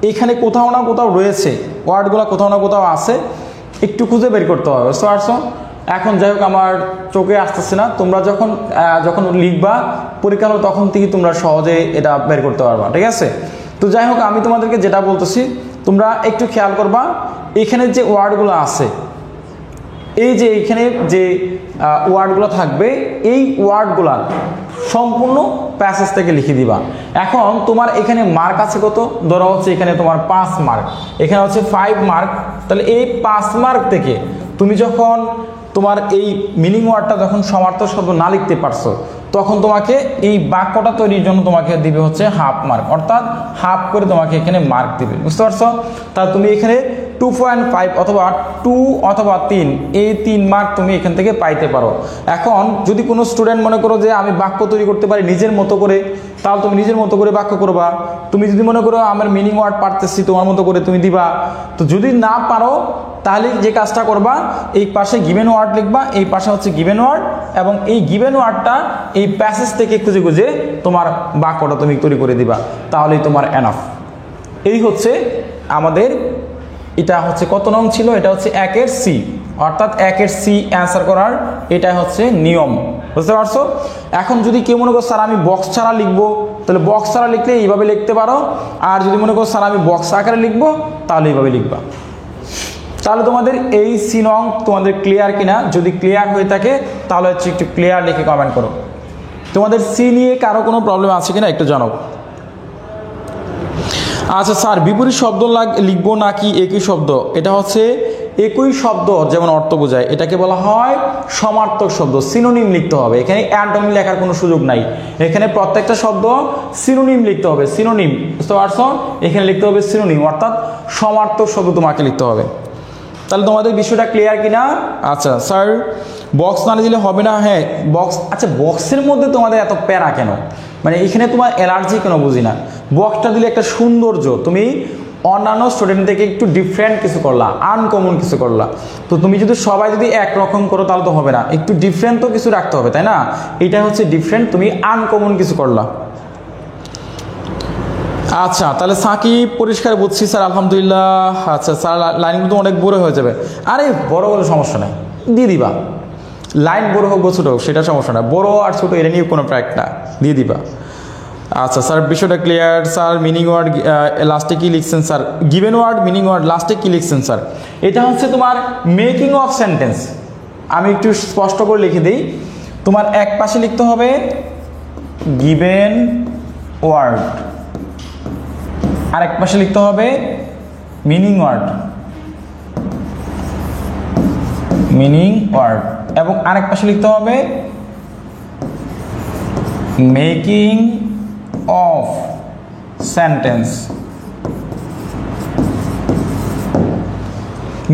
এখানে কোথাও না কোথাও রয়েছে, ওয়ার্ডগুলা কোথাও না কোথাও আছে, একটু খুঁজে বের করতে হবে, বুঝতে পারছো? এখন যাই হোক আমার চোখে আসতেছে না, তোমরা যখন লিখবা পরীক্ষা হলো তখন থেকে তোমরা সহজে এটা বের করতে পারবা, ঠিক আছে? তো যাই হোক আমি তোমাদেরকে যেটা বলতেছি তোমরা একটু খেয়াল করবা, এখানে যে ওয়ার্ডগুলো আছে এই যে এখানে যে ওয়ার্ডগুলো থাকবে এই ওয়ার্ডগুলা সম্পূর্ণ প্যাসেজ থেকে লিখে দিবা। এখন তোমার এখানে মার্ক আছে কত, ধরো হচ্ছে এখানে তোমার 5 মার্ক, এখানে হচ্ছে 5 মার্ক, তাহলে এই 5 মার্ক থেকে তুমি যখন তোমার এই মিনিং ওয়ার্ডটা যখন সমার্থক শব্দ না লিখতে পারছো তখন তোমাকে এই বাক্যটা তৈরির জন্য তোমাকে দিবে হচ্ছে হাফ মার্ক, অর্থাৎ হাফ করে তোমাকে এখানে মার্ক দিবে, বুঝতে পারছো? তাহলে তুমি এখানে 2.5 অথবা 2 অথবা 3, এই 3 মার্ক তুমি এখান থেকে পাইতে পারো। এখন যদি কোনো স্টুডেন্ট মনে করো যে আমি বাক্য তৈরি করতে পারি নিজের মতো করে, তাহলে তুমি নিজের মতো করে বাক্য করবা। তুমি যদি মনে করো আমার মিনিং ওয়ার্ড পারতেছি, তোমার মতো করে তুমি দিবা। তো যদি না পারো তাহলে যে কাজটা করবা, এই পাশে গিভেন ওয়ার্ড লিখবা, এই পাশে হচ্ছে গিভেন ওয়ার্ড, এবং এই গিভেন ওয়ার্ডটা এই প্যাসেজ থেকে খুঁজে খুঁজে তোমার বাক্যটা তুমি তৈরি করে দিবা, তাহলেই তোমার এনাফ। এই হচ্ছে আমাদের, এটা হচ্ছে কত নং ছিল, এটা হচ্ছে 1-এর সি, অর্থাৎ 1-এর সি অ্যান্সার করার এটা হচ্ছে নিয়ম, বুঝতে পারছো? এখন যদি কেউ মনে করো স্যার আমি বক্স ছাড়া লিখবো, তাহলে বক্স ছাড়া লিখলে এইভাবে লিখতে পারো। আর যদি মনে করো স্যার আমি বক্স আকারে লিখবো, তাহলে এইভাবে লিখবা। তাহলে তোমাদের এই সি নং তোমাদের ক্লিয়ার কিনা? যদি ক্লিয়ার হয়ে থাকে তাহলে হচ্ছে একটু ক্লিয়ার লিখে কমেন্ট করো। তোমাদের সি নিয়ে কারো কোনো প্রবলেম আছে কিনা একটু জানাও। আচ্ছা স্যার, বিপরীত শব্দ লিখবো নাকি একই শব্দ? এটা হচ্ছে একই শব্দ যেমন অর্থ বোঝায়, এটাকে বলা হয় সমার্থক শব্দ, সিনোনিম লিখতে হবে। এখানে অ্যান্টোনিম লেখার কোনো সুযোগ নাই, এখানে প্রত্যেকটা শব্দ সিনোনিম লিখতে হবে। সিনোনিম, বুঝতে পারছো? এখানে লিখতে হবে সিনোনিম, অর্থাৎ সমার্থক শব্দ তোমাকে লিখতে হবে। তাহলে তোমাদের বিষয়টা ক্লিয়ার কিনা? আচ্ছা স্যার, বক্স না দিলে হবে না? হ্যাঁ বক্স, আচ্ছা বক্সের মধ্যে তোমাদের এত প্যারা কেন, মানে এখানে তোমার অ্যালার্জি কেন বুঝি না। বক্সটা দিলে একটা সৌন্দর্য, তুমি অন্যান্য স্টুডেন্ট থেকে একটু ডিফারেন্ট কিছু করলা, আনকমন কিছু করলা। তো তুমি যদি সবাই যদি একরকম করো তাহলে তো হবে না, একটু ডিফারেন্ট তো কিছু রাখতে হবে, তাই না? এটা হচ্ছে ডিফারেন্ট, তুমি আনকমন কিছু করলা। আচ্ছা তাহলে সাকিব পরিষ্কার বুঝছি স্যার, আলহামদুলিল্লাহ। আচ্ছা স্যার লাইনগুলো তো অনেক বড় হয়ে যাবে। আরে বড় বড় সমস্যা নাই, দিয়ে দিবা। লাইন বড় হোক বা ছোটো হোক সেটা সমস্যা না, বড় আর ছোটো এটা নিয়ে কোনো প্র্যাক না, দিয়ে দিবা। আচ্ছা স্যার বিষয়টা ক্লিয়ার। স্যার মিনিং ওয়ার্ড লাস্টে কি লিখছেন sir? Given word meaning word লাস্টে কি লিখছেন স্যার? এটা হচ্ছে তোমার মেকিং অফ সেন্টেন্স। আমি একটু স্পষ্ট করে লিখে দিই, তোমার এক পাশে লিখতে হবে গিভেন ওয়ার্ড, আর এক পাশে লিখতে হবে মিনিং ওয়ার্ড, মিনিং ওয়ার্ড, এবং আরেক পাশে লিখতে হবে making of sentence,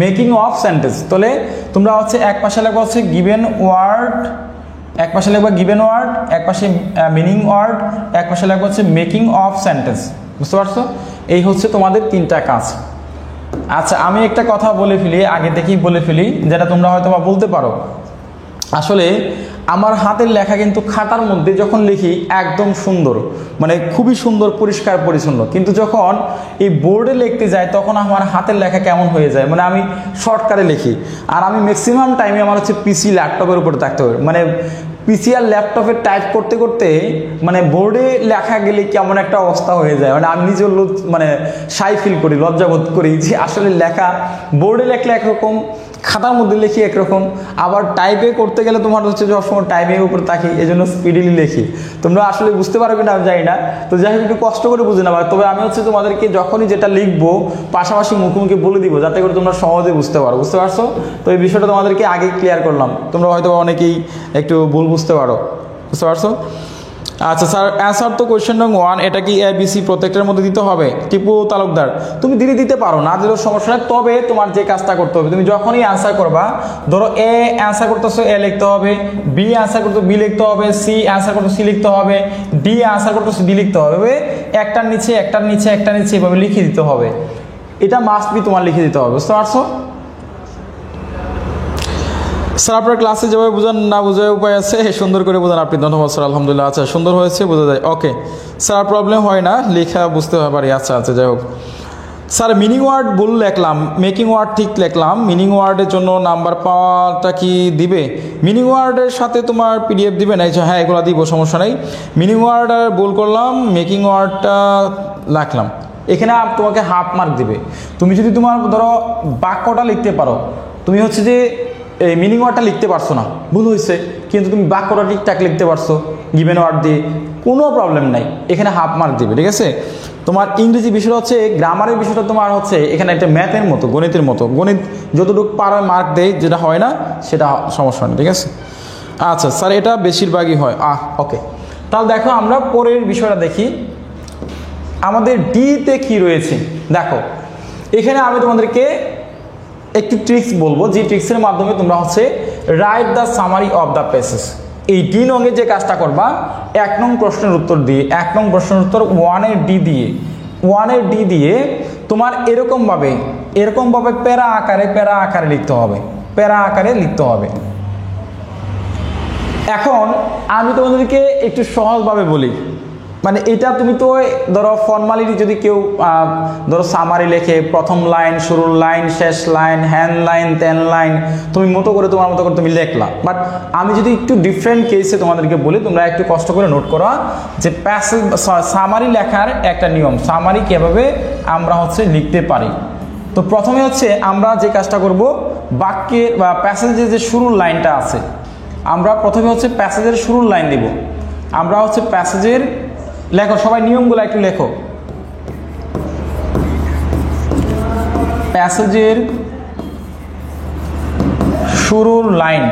making of sentence. তাহলে তোমরা হচ্ছে এক পাশে লিখবা হচ্ছে গিভেন ওয়ার্ড, এক পাশে লিখবা গিভেন ওয়ার্ড, এক পাশে মিনিং ওয়ার্ড, এক পাশে লিখবা হচ্ছে মেকিং অফ সেন্টেন্স, বুঝতে পারছো? এই হচ্ছে তোমাদের তিনটা কাজ। আচ্ছা আমি একটা কথা বলে ফেলি, আগে থেকেই বলে ফেলি, যেটা তোমরা হয়তো বা বলতে পারো, আসলে আমার হাতের লেখা কিন্তু খাতার মধ্যে যখন লিখি একদম সুন্দর, মানে খুবই সুন্দর পরিষ্কার পরিচ্ছন্ন, কিন্তু যখন এই বোর্ডে লিখতে যাই তখন আমার হাতের লেখা কেমন হয়ে যায়, মানে আমি শর্টকাটে লিখি। আর আমি ম্যাক্সিমাম টাইমে আমার হচ্ছে পিসি ল্যাপটপের উপরে থাকতে হবে, মানে পিসি আর ল্যাপটপে টাইপ করতে করতে মানে বোর্ডে লেখা গেলে কেমন একটা অবস্থা হয়ে যায়, মানে আমি নিজেও মানে শাই ফিল করি, লজ্জাবোধ করি যে আসলে লেখা বোর্ডে লেখলে একরকম, খাতার মধ্যে লিখি একরকম, আবার টাইপে করতে গেলে তোমার হচ্ছে সবসময় টাইপের উপর থাকি, এই জন্য স্পিডিলি লিখি। তোমরা আসলে বুঝতে পারবে না আমি জানি না, তো যাই হোক একটু কষ্ট করে বুঝে নেবা। তবে আমি হচ্ছে তোমাদেরকে যখনই যেটা লিখবো পাশাপাশি মুখোমুখি বলে দিব, যাতে করে তোমরা সহজে বুঝতে পারো, বুঝতে পারছো? তো এই বিষয়টা তোমাদেরকে আগে ক্লিয়ার করলাম, তোমরা হয়তো অনেকেই একটু ভুল বুঝতে পারো, বুঝতে পারছো? আচ্ছা স্যার, অ্যান্সার তো কোয়েশ্চেন নং 1, এটা কি এ বি সি প্রত্যেকটার মধ্যে দিতে হবে? টিপু তালুকদার, তুমি দিতে পারো, না দিলেও সমস্যা নেই, তবে তোমার যে কাজটা করতে হবে, তুমি যখনই অ্যান্সার করবা, ধরো এ অ্যান্সার করতেছো এ লিখতে হবে, বি অ্যান্সার করতে বি লিখতে হবে, সি অ্যান্সার করতে সি লিখতে হবে, ডি অ্যান্সার করতে ডি লিখতে হবে, একটার নিচে একটার নিচে একটার নিচে এভাবে লিখে দিতে হবে, এটা মাস্ট বি তোমার লিখে দিতে হবে, বুঝতে পারছো? স্যার আপনার ক্লাসে যেভাবে বোঝান না বোঝার উপায় আছে, সুন্দর করে বোঝান আপনি, ধন্যবাদ স্যার, আলহামদুলিল্লাহ। আচ্ছা সুন্দর হয়েছে, বোঝা যায়, ওকে স্যার, প্রবলেম হয় না, লেখা বুঝতে পারি। আচ্ছা আচ্ছা যাই হোক স্যার, মিনিং ওয়ার্ড ভুল লিখলাম, মেকিং ওয়ার্ড ঠিক লিখলাম, মিনিং ওয়ার্ডের জন্য নাম্বার পাওয়াটা কি দিবে? মিনিং ওয়ার্ডের সাথে তোমার পিডিএফ দিবে না? হ্যাঁ এগুলো দিব, সমস্যা নেই। মিনিং ওয়ার্ড আর ভুল করলাম, মেকিং ওয়ার্ডটা লিখলাম, এখানে তোমাকে হাফ মার্ক দিবে। তুমি যদি তোমার ধরো বাক্যটা লিখতে পারো, তুমি হচ্ছে যে এই মিনিং ওয়ার্ডটা লিখতে পারছো না, ভুল হয়েছে, কিন্তু তুমি বাক্যটা ঠিকঠাক লিখতে পারছো গিভেন ওয়ার্ড দিয়ে, কোনো প্রবলেম নাই, এখানে হাফ মার্ক দিবে, ঠিক আছে? তোমার ইংরেজি বিষয়টা হচ্ছে, গ্রামারের বিষয়টা তোমার হচ্ছে এখানে একটা ম্যাথের মতো, গণিতের মতো, গণিত যতটুকু পারে মার্ক দেয়, যেটা হয় না সেটা সমস্যা নেই, ঠিক আছে? আচ্ছা স্যার, এটা বেশিরভাগই হয়, ওকে। তাহলে দেখো আমরা পরের বিষয়টা দেখি, আমাদের ডিতে কি রয়েছে। দেখো এখানে আমি তোমাদেরকে একটি ট্রিক্স বলবো, যে ট্রিক্সের মাধ্যমে তোমরা হচ্ছে write the summary of the passage. এই 3 নংয়ে যে কাজটা করবা, 1 নং প্রশ্নের উত্তর দিয়ে, 1 নং প্রশ্নের উত্তর 1 এর ডি দিয়ে তোমার এরকমভাবে প্যারা আকারে লিখতে হবে। এখন আমি তোমাদেরকে একটু সহজভাবে বলি, মানে এটা তুমি তো ধরো ফর্মালিটি, যদি কেউ ধরো সামারি লেখে, প্রথম লাইন, শুরুর লাইন, শেষ লাইন, হ্যান্ড লাইন, তেন লাইন, তুমি তোমার মতো করে তুমি লেখলা। বাট আমি যদি একটু ডিফারেন্ট কেসে তোমাদেরকে বলি, তোমরা একটু কষ্ট করে নোট করো যে প্যাসেজ সামারি লেখার একটা নিয়ম, সামারি কিভাবে আমরা হচ্ছে লিখতে পারি। তো প্রথমে হচ্ছে আমরা যে কাজটা করব, বাক্যের বা প্যাসেজের যে শুরুর লাইনটা আছে, আমরা প্রথমে হচ্ছে প্যাসেজের শুরুর লাইন দিব। আমরা হচ্ছে প্যাসেজের, লেখো সবাই নিয়মগুলো একটু লেখো। প্যাসেজের শুরুর লাইন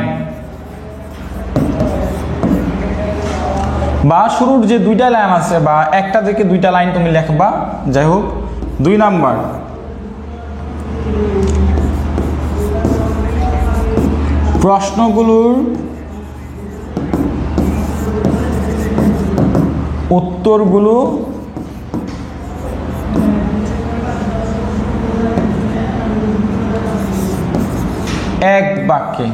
বা শুরুর যে 2টা লাইন আছে, বা একটা থেকে 2টা লাইন তুমি লেখবা, যাই হোক। 2 নাম্বার, প্রশ্নগুলোর উত্তরগুলো এক বাক্যে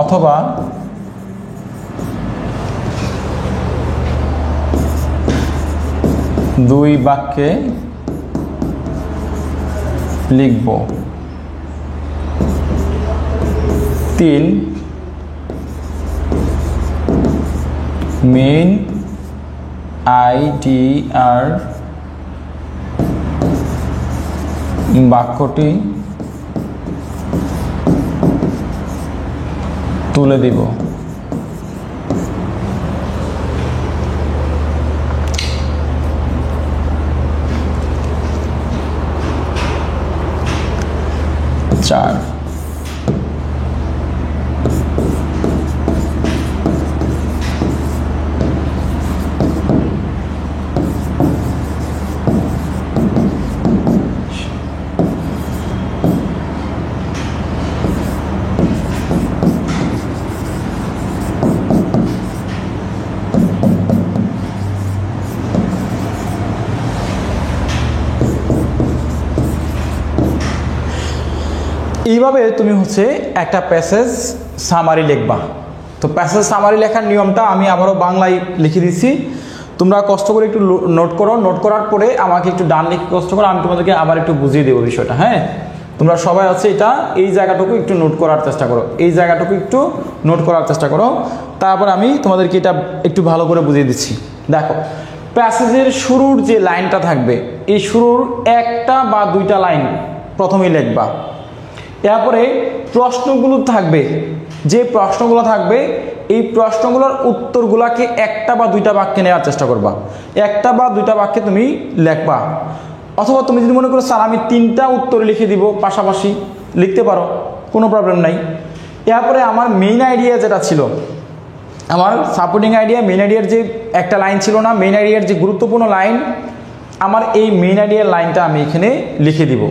অথবা 2 বাক্যে লিখব। 3, মেইন আইডিয়ার বাক্যটি তুলে দিব। 4, এইভাবে তুমি হচ্ছে একটা প্যাসেজ সামারি লিখবা। তো প্যাসেজ সামারি লেখার নিয়মটা আমি আবারও বাংলায় লিখে দিচ্ছি, তোমরা কষ্ট করে একটু নোট করো। নোট করার পরে আমাকে একটু ডান লিখে কষ্ট করো, আমি তোমাদেরকে আবার একটু বুঝিয়ে দেবো বিষয়টা। হ্যাঁ, তোমরা সবাই হচ্ছে এই জায়গাটুকু একটু নোট করার চেষ্টা করো, তারপর আমি তোমাদেরকে এটা একটু ভালো করে বুঝিয়ে দিচ্ছি। দেখো, প্যাসেজের শুরুর যে লাইনটা থাকবে, এই শুরুর 1টা বা 2টা লাইন প্রথমেই লিখবা। এরপরে প্রশ্নগুলো থাকবে, যে প্রশ্নগুলো থাকবে, এই প্রশ্নগুলোর উত্তরগুলোকে 1টা বা 2টা বাক্যে নেওয়ার চেষ্টা করবা। 1টা বা 2টা বাক্যে তুমি লিখবা। অথবা তুমি যদি মনে করো স্যার আমি 3টা উত্তর লিখে দিব, পাশাপাশি লিখতে পারো, কোনো প্রবলেম নাই। এরপরে আমার মেইন আইডিয়া যেটা ছিল, আমার সাপোর্টিং আইডিয়া, মেইন আইডিয়ার যে একটা লাইন ছিল না, মেইন আইডিয়ার যে গুরুত্বপূর্ণ লাইন, আমার এই মেইন আইডিয়ার লাইনটা আমি এখানে লিখে দিব।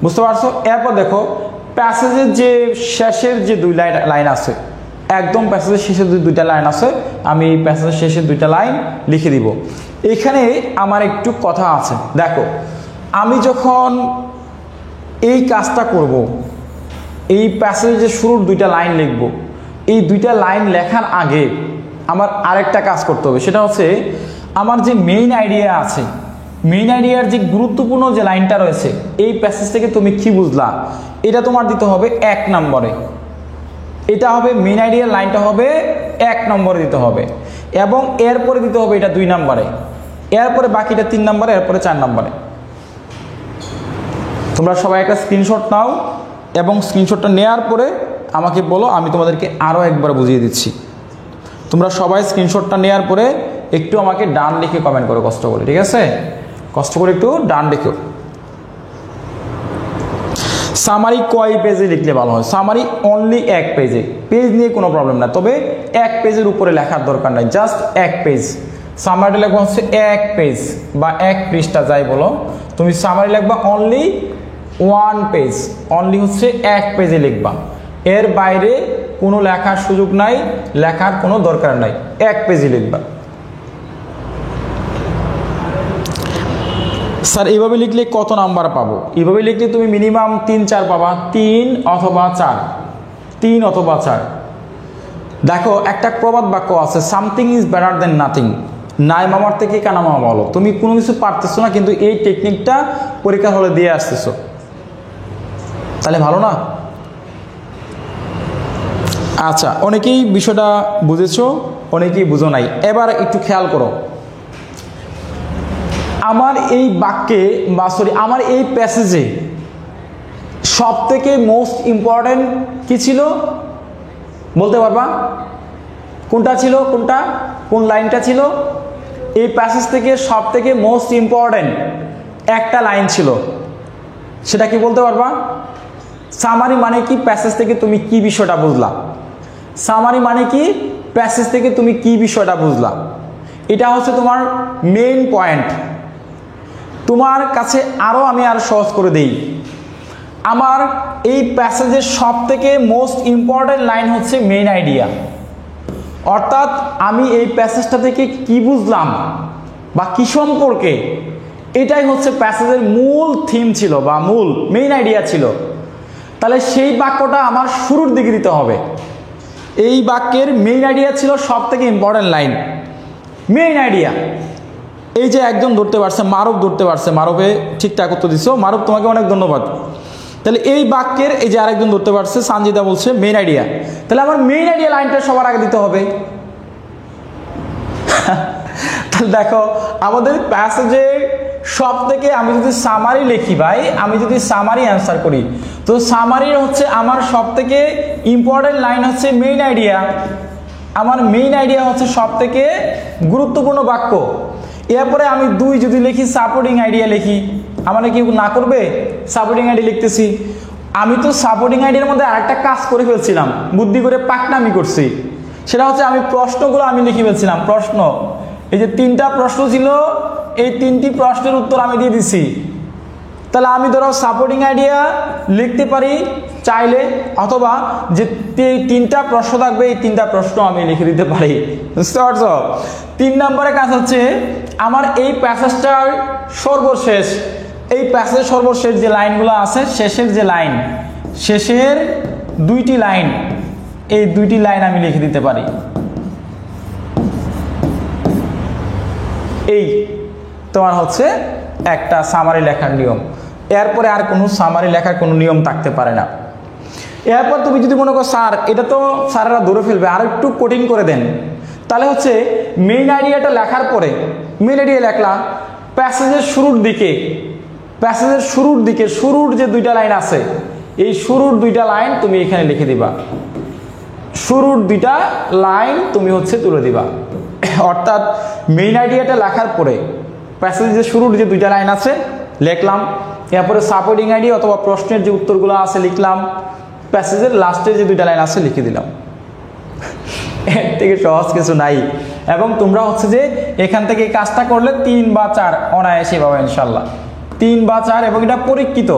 বুঝতে পারছো? এরপর দেখো, প্যাসেজের যে শেষের যে 2 লাইন আছে, একদম প্যাসেজের শেষের 2টা লাইন আছে, আমি এই প্যাসেজের শেষের 2টা লাইন লিখে দিব। এখানে আমার একটু কথা আছে। দেখো, আমি যখন এই কাজটা করব, এই প্যাসেজের যে শুরুর 2টা লাইন লিখব, এই 2টা লাইন লেখার আগে আমার আরেকটা কাজ করতে হবে। সেটা হচ্ছে আমার যে মেইন আইডিয়া আছে, মেইন আইডিয়ার যে গুরুত্বপূর্ণ যে লাইনটা রয়েছে, এই প্যাসেজ থেকে তুমি কি বুঝলা, এটা তোমার দিতে হবে 1 নম্বরে। এটা হবে মেইন আইডিয়ার লাইনটা হবে 1 নম্বরে দিতে হবে, এবং এরপরে দিতে হবে এটা 2 নম্বরে, এরপরে বাকিটা 3 নম্বরে, এরপরে 4 নম্বরে। তোমরা সবাই একটা স্ক্রিনশট নাও, এবং স্ক্রিনশটটা নেওয়ার পরে আমাকে বলো, আমি তোমাদেরকে আরও একবার বুঝিয়ে দিচ্ছি। তোমরা সবাই স্ক্রিনশটটা নেওয়ার পরে একটু আমাকে ডান লিখে কমেন্ট করো, কষ্ট করে, ঠিক আছে? কষ্ট করে একটু ডান লিখো। সামারি কয় পেজে লিখলে ভালো হয়? সামারি অনলি 1 পেজে, পেজ নিয়ে কোনো প্রবলেম না, তবে 1 পেজের উপরে লেখার দরকার নাই, জাস্ট 1 পেজ। সামারিটা লিখবা হচ্ছে 1 পেজ বা 1 পৃষ্ঠা যাই বলো, তুমি সামারি লিখবা অনলি 1 পেজ, অনলি হচ্ছে 1 পেজে লিখবা, এর বাইরে কোনো লেখার সুযোগ নাই, লেখার কোনো দরকার নাই, 1 পেজে লিখবা। স্যার এইভাবে লিখলে কত নাম্বার পাবো? এইভাবে লিখলে তুমি মিনিমাম 3-4 পাবা, 3 অথবা 4, 3 অথবা 4। দেখো একটা প্রবাদ বাক্য আছে, something is better then nothing, নাই মামার থেকে কানা মামা বলো। তুমি কোনো কিছু পারতেছো না, কিন্তু এই টেকনিকটা পরীক্ষার হলে দিয়ে আসতেছো, তাহলে ভালো না? আচ্ছা, অনেকেই বিষয়টা বুঝেছো, অনেকেই বুঝো নাই। এবার একটু খেয়াল করো, আমার এই বাক্যে বা সরি আমার এই প্যাসেজে সব থেকে মোস্ট ইম্পর্টেন্ট কি ছিল বলতে পারবা? কোনটা ছিল? কোনটা, কোন লাইনটা ছিল? এই প্যাসেজ থেকে সব থেকে মোস্ট ইম্পর্টেন্ট একটা লাইন ছিল, সেটা কি বলতে পারবা? সামারি মানে কি? প্যাসেজ থেকে তুমি কি বিষয়টা বুঝলা? সামারি মানে কি? প্যাসেজ থেকে তুমি কি বিষয়টা বুঝলা? এটা হচ্ছে তোমার মেইন পয়েন্ট। তোমার কাছে আমি আরো সহজ করে দেই, আমার এই প্যাসেজের সব থেকে মোস্ট ইম্পর্টেন্ট লাইন হচ্ছে মেইন আইডিয়া, অর্থাৎ আমি এই প্যাসেজটা থেকে কি বুঝলাম বা কি সম্পর্কে, এটাই হচ্ছে প্যাসেজের মূল থিম ছিল বা মূল মেইন আইডিয়া ছিল। তাহলে সেই বাক্যটা আমার শুরুর দিকে দিতে হবে। এই বাক্যের মেইন আইডিয়া ছিল সব থেকে ইম্পর্টেন্ট লাইন, মেইন আইডিয়া। এই যে একজন ধরতে পারছে, মারুফ ধরতে পারছে, মারুফে ঠিকঠাক উত্তর দিছো, মারুফ তোমাকে অনেক ধন্যবাদ। তাহলে এই বাক্যের এই যে আরেকজন ধরতে পারছে, সানজিদা বলছে মেইন আইডিয়া, তাহলে আমার মেইন আইডিয়া লাইনটা সবার আগে দিতে হবে। তাহলে দেখো আমাদের প্যাসেজে সব থেকে আমি যদি সামারি লিখি ভাই, আমি যদি সামারি অ্যান্সার করি, তো সামারির হচ্ছে আমার সব থেকে ইম্পর্টেন্ট লাইন হচ্ছে মেইন আইডিয়া। আমার মেইন আইডিয়া হচ্ছে সব থেকে গুরুত্বপূর্ণ বাক্য। এরপরে আমি 2 যদি লিখি সাপোর্টিং আইডিয়া লিখি, আমার কি না করবে? সাপোর্টিং আইডিয়া লিখতেছি, আমি তো সাপোর্টিং আইডিয়ার মধ্যে আরেকটা কাজ করে ফেলছিলাম, বুদ্ধি করে পাকনামি করছি। সেটা হচ্ছে আমি প্রশ্নগুলো আমি লিখে ফেলছিলাম, প্রশ্ন। এই যে 3টা প্রশ্ন ছিল, এই 3টি প্রশ্নের উত্তর আমি দিয়ে দিছি। তাহলে আমি ধরো সাপোর্টিং আইডিয়া লিখতে পারি চাইলে, অথবা যে 3টা প্রশ্ন থাকবে এই 3টা প্রশ্ন আমি লিখে দিতে পারি। বুঝতে পারছো? 3 নম্বরের কাজ হচ্ছে আমার এই প্যাসেজটার সর্বশেষ, এই প্যাসেজের সর্বশেষ যে লাইনগুলো আছে, শেষের যে লাইন, শেষের 2টি লাইন, এই 2টি লাইন আমি লিখে দিতে পারি। এই তোমার হচ্ছে একটা সামারি লেখার নিয়ম। এরপরে আর কোনো সামারি লেখার কোনো নিয়ম থাকতে পারে না। এরপর তুমি যদি মনে করো স্যার এটা তো স্যারেরা ধরে ফেলবে, আর একটু কঠিন করে দেন, তাহলে হচ্ছে মেইন আইডিয়াটা লেখার পরে মেইন আইডিয়া লেখলা, প্যাসেজের শুরুর দিকে, প্যাসেজের শুরুর দিকে শুরুর যে 2টা লাইন আছে, এই শুরুর 2টা লাইন তুমি এখানে লিখে দিবা, শুরুর 2টা লাইন তুমি হচ্ছে তুলে দিবা। অর্থাৎ মেইন আইডিয়াটা লেখার পরে প্যাসেজের শুরুর যে 2টা লাইন আছে লিখলাম, এরপরে সাপোর্টিং আইডিয়া অথবা প্রশ্নের যে উত্তরগুলো আছে লিখলাম, প্যাসেজের লাস্টের যে 2টা লাইন আছে লিখে দিলাম। এর থেকে সহজ কিছু নাই। এবং তোমরা হচ্ছে যে এখান থেকে এই কাজটা করলে 3 বা 4 অনায়াসে পাবে ইনশাল্লাহ, 3 বা 4। এবং এটা পরীক্ষিত,